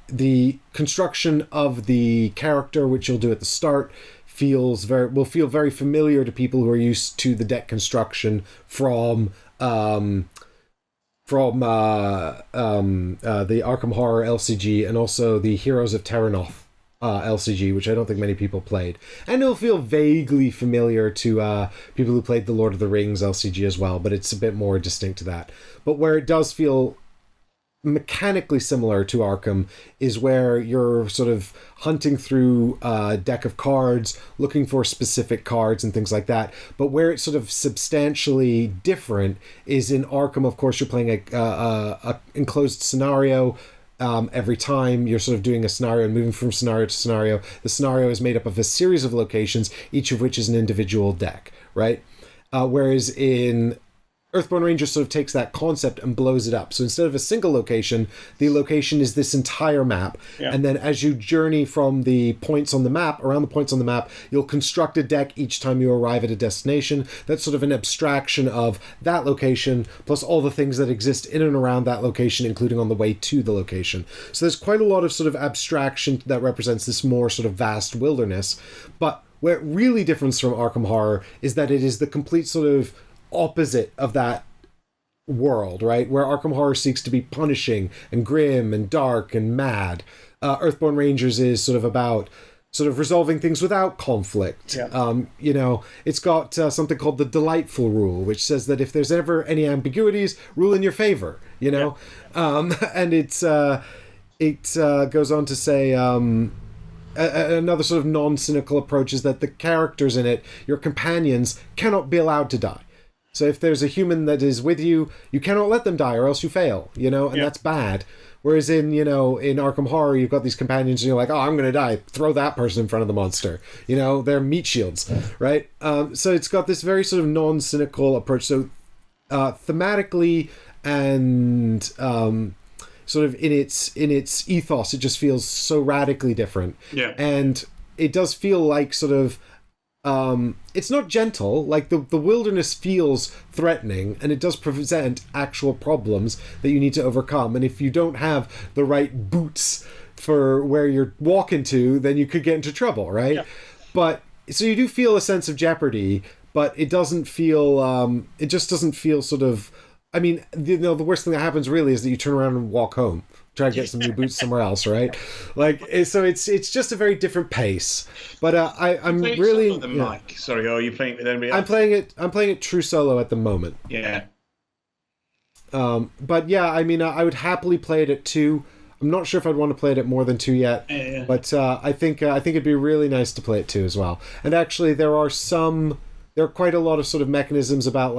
the construction of the character, which you'll do at the start, will feel very familiar to people who are used to the deck construction from the Arkham Horror LCG and also the Heroes of Terranoth LCG, which I don't think many people played. And it'll feel vaguely familiar to people who played the Lord of the Rings LCG as well, but it's a bit more distinct to that. But where it does feel mechanically similar to Arkham is where you're sort of hunting through a deck of cards, looking for specific cards and things like that. But where it's sort of substantially different is in Arkham, of course, you're playing a enclosed scenario. Every time you're sort of doing a scenario and moving from scenario to scenario, the scenario is made up of a series of locations, each of which is an individual deck, right? Whereas in Earthborne Rangers sort of takes that concept and blows it up. So instead of a single location, the location is this entire map. Yeah. And then as you journey from the points on the map, around the points on the map, you'll construct a deck each time you arrive at a destination. That's sort of an abstraction of that location, plus all the things that exist in and around that location, including on the way to the location. So there's quite a lot of sort of abstraction that represents this more sort of vast wilderness. But where it really differs from Arkham Horror is that it is the complete sort of opposite of that world, right? Where Arkham Horror seeks to be punishing and grim and dark and mad. Earthborne Rangers is sort of about sort of resolving things without conflict. Yeah. It's got something called the delightful rule, which says that if there's ever any ambiguities, rule in your favor, Yeah. And it goes on to say another sort of non-cynical approach is that the characters in it, your companions, cannot be allowed to die. So if there's a human that is with you, you cannot let them die or else you fail, and that's bad. Whereas in Arkham Horror, you've got these companions and you're like, oh, I'm going to die. Throw that person in front of the monster. They're meat shields, right? So it's got this very sort of non-cynical approach. So thematically and sort of in its ethos, it just feels so radically different. Yeah. And it does feel like sort of it's not gentle, like the wilderness feels threatening and it does present actual problems that you need to overcome. And if you don't have the right boots for where you're walking to, then you could get into trouble, right? Yeah. But so you do feel a sense of jeopardy, but it doesn't feel, it just doesn't feel sort of, I mean, the worst thing that happens really is that you turn around and walk home. Try to get some new boots somewhere else, right? So it's just a very different pace. But I'm really Mike. Sorry, are you playing it with anybody else? I'm playing it true solo at the moment. Yeah. But yeah, I mean, I would happily play it at 2. I'm not sure if I'd want to play it at more than 2 yet. Yeah. But I think it'd be really nice to play it 2 as well. And actually, there are quite a lot of sort of mechanisms about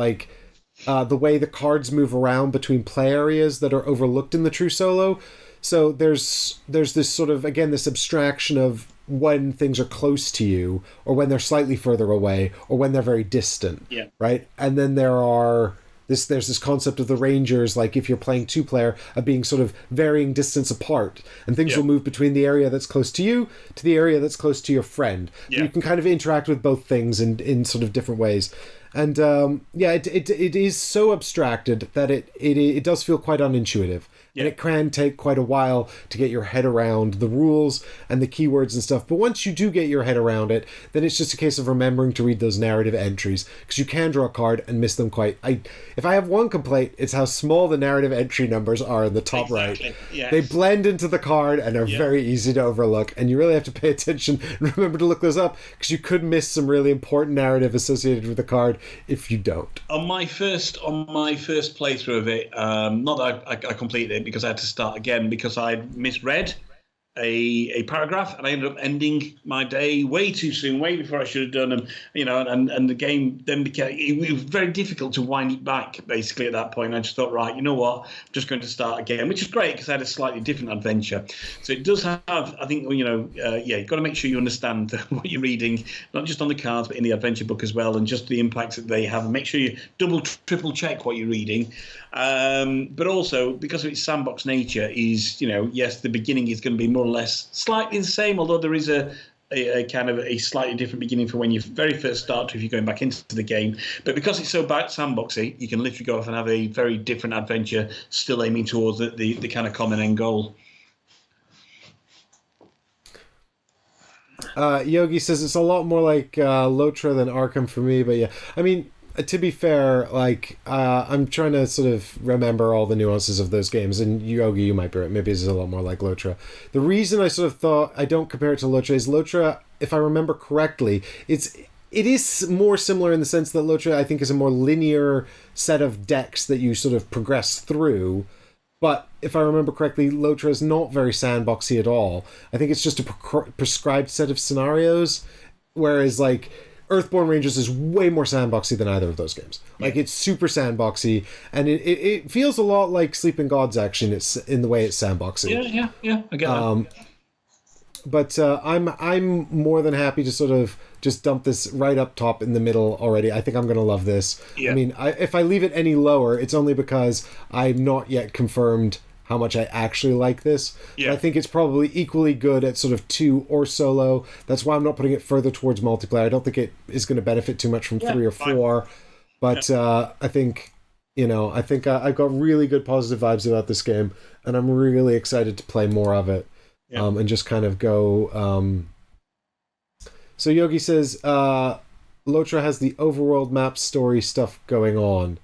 the way the cards move around between play areas that are overlooked in the true solo. So there's this sort of, again, this abstraction of when things are close to you or when they're slightly further away or when they're very distant. Yeah. Right. And then there's this concept of the Rangers, like if you're playing 2-player, of being sort of varying distance apart, and things will move between the area that's close to you to the area that's close to your friend. Yeah. You can kind of interact with both things in sort of different ways. And it is so abstracted that it does feel quite unintuitive. Yeah. And it can take quite a while to get your head around the rules and the keywords and stuff. But once you do get your head around it, then it's just a case of remembering to read those narrative entries, because you can draw a card and miss them quite. If I have one complaint, it's how small the narrative entry numbers are in the top right. Yes. They blend into the card and are very easy to overlook. And you really have to pay attention and remember to look those up, because you could miss some really important narrative associated with the card if you don't. On my first playthrough of it, not that I completed it because I had to start again because I'd misread a paragraph and I ended up ending my day way too soon, way before I should have done. And the game then became, it was very difficult to wind it back basically at that point. I just thought, right, you know what, I'm just going to start again, which is great because I had a slightly different adventure. So it does have, I think, you've got to make sure you understand what you're reading, not just on the cards, but in the adventure book as well, and just the impacts that they have, and make sure you double, triple check what you're reading. But also, because of its sandbox nature, is, yes, the beginning is going to be more or less slightly the same, although there is a kind of a slightly different beginning for when you very first start to if you're going back into the game. But because it's so sandboxy, you can literally go off and have a very different adventure, still aiming towards the kind of common end goal. Yogi says it's a lot more like Lotra than Arkham for me, but yeah. I mean, to be fair, like, I'm trying to sort of remember all the nuances of those games, and Yogi, you might be right. Maybe it's a lot more like Lotra. The reason I sort of thought I don't compare it to Lotra is Lotra, if I remember correctly, it is more similar in the sense that Lotra, I think, is a more linear set of decks that you sort of progress through. But if I remember correctly, Lotra is not very sandboxy at all. I think it's just a prescribed set of scenarios, whereas, like, Earthborne Rangers is way more sandboxy than either of those games. Like, it's super sandboxy, and it feels a lot like Sleeping Gods, actually, in the way it's sandboxy. Yeah, I get that. But I'm more than happy to sort of just dump this right up top in the middle already. I think I'm going to love this. Yeah. I mean, if I leave it any lower, it's only because I've not yet confirmed how much I actually like this. Yeah. I think it's probably equally good at sort of 2 or solo. That's why I'm not putting it further towards multiplayer. I don't think it is going to benefit too much from 3 or 4. But I think, I've got really good positive vibes about this game, and I'm really excited to play more of it. Yeah. And just kind of go... So Yogi says, Lotra has the overworld map story stuff going on.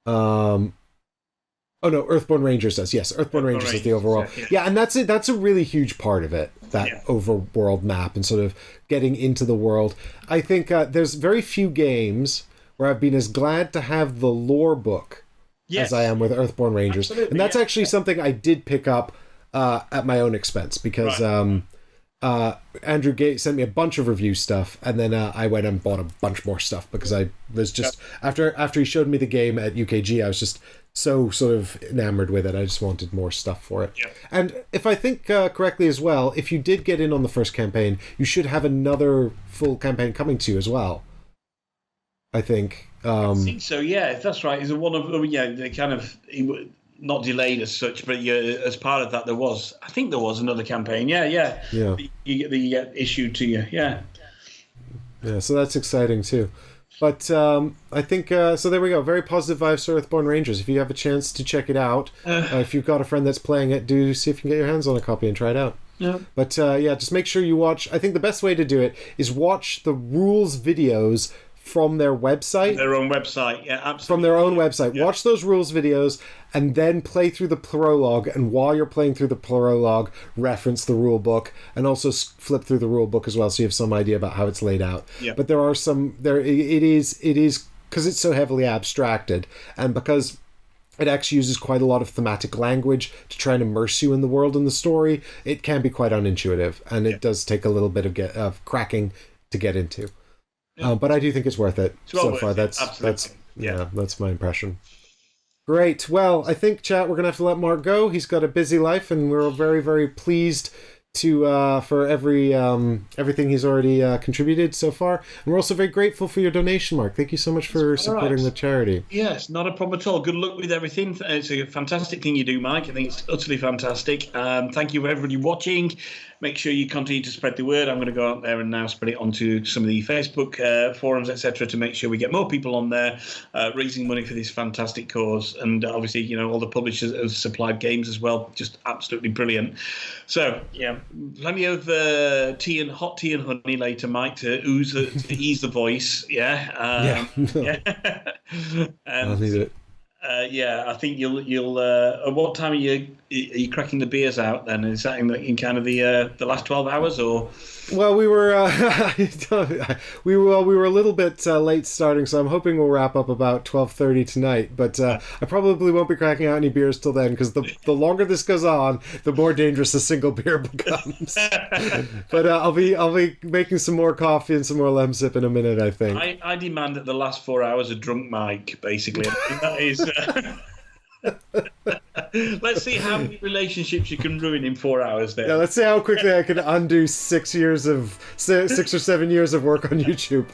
Oh no, Earthborne Rangers does. Yes, Earthborne Rangers is the overall. Yeah, and that's it. That's a really huge part of it, that overworld map and sort of getting into the world. I think there's very few games where I've been as glad to have the lore book as I am with Earthborne Rangers. Absolutely, and that's actually something I did pick up at my own expense, because Andrew sent me a bunch of review stuff, and then I went and bought a bunch more stuff, because I was just after he showed me the game at UKG, I was just so sort of enamored with it. I just wanted more stuff for it. And if I think correctly as well, if you did get in on the first campaign, you should have another full campaign coming to you as well, I think. I think so, yeah, that's right. It's one of they kind of not delayed as such, but as part of that, there was another campaign. Yeah. You get the issue to you. Yeah. So that's exciting too. But I think so. There we go. Very positive vibes for Earthborne Rangers. If you have a chance to check it out, if you've got a friend that's playing it, do see if you can get your hands on a copy and try it out. Yeah. But just make sure you watch. I think the best way to do it is watch the rules videos from their website. Their own website, yeah, absolutely. From their own website. Yeah. Watch those rules videos and then play through the prologue. And while you're playing through the prologue, reference the rule book and also flip through the rule book as well, so you have some idea about how it's laid out. Yeah. But there are some. It is because it's so heavily abstracted, and because it actually uses quite a lot of thematic language to try and immerse you in the world and the story. It can be quite unintuitive, and it does take a little bit of cracking to get into. But I do think it's worth it so far. That's my impression. Great. Well, I think, chat, we're gonna have to let Mark go. He's got a busy life, and we're very, very pleased to for everything he's already contributed so far, and we're also very grateful for your donation, Mark. Thank you so much for supporting the charity. Yes, not a problem at all. Good luck with everything. It's a fantastic thing you do, Mike. I think it's utterly fantastic. Thank you for everybody watching. Make sure you continue to spread the word. I'm going to go out there and now spread it onto some of the Facebook forums, etc., to make sure we get more people on there raising money for this fantastic cause. And obviously, all the publishers have supplied games as well. Just absolutely brilliant. So, plenty of hot tea and honey later, Mike, to ease the voice. Yeah. I'll need it. I think you'll. At what time are you cracking the beers out? Then is that in kind of the last 12 hours or? Well, we were we were a little bit late starting, so I'm hoping we'll wrap up about 12:30 tonight. But I probably won't be cracking out any beers till then, because the longer this goes on, the more dangerous a single beer becomes. But I'll be making some more coffee and some more lemsip in a minute, I think. I demand that the last 4 hours are drunk Mike, basically. I think that is. Let's see how many relationships you can ruin in 4 hours there. Yeah, let's see how quickly I can undo 6 or 7 years of work on YouTube.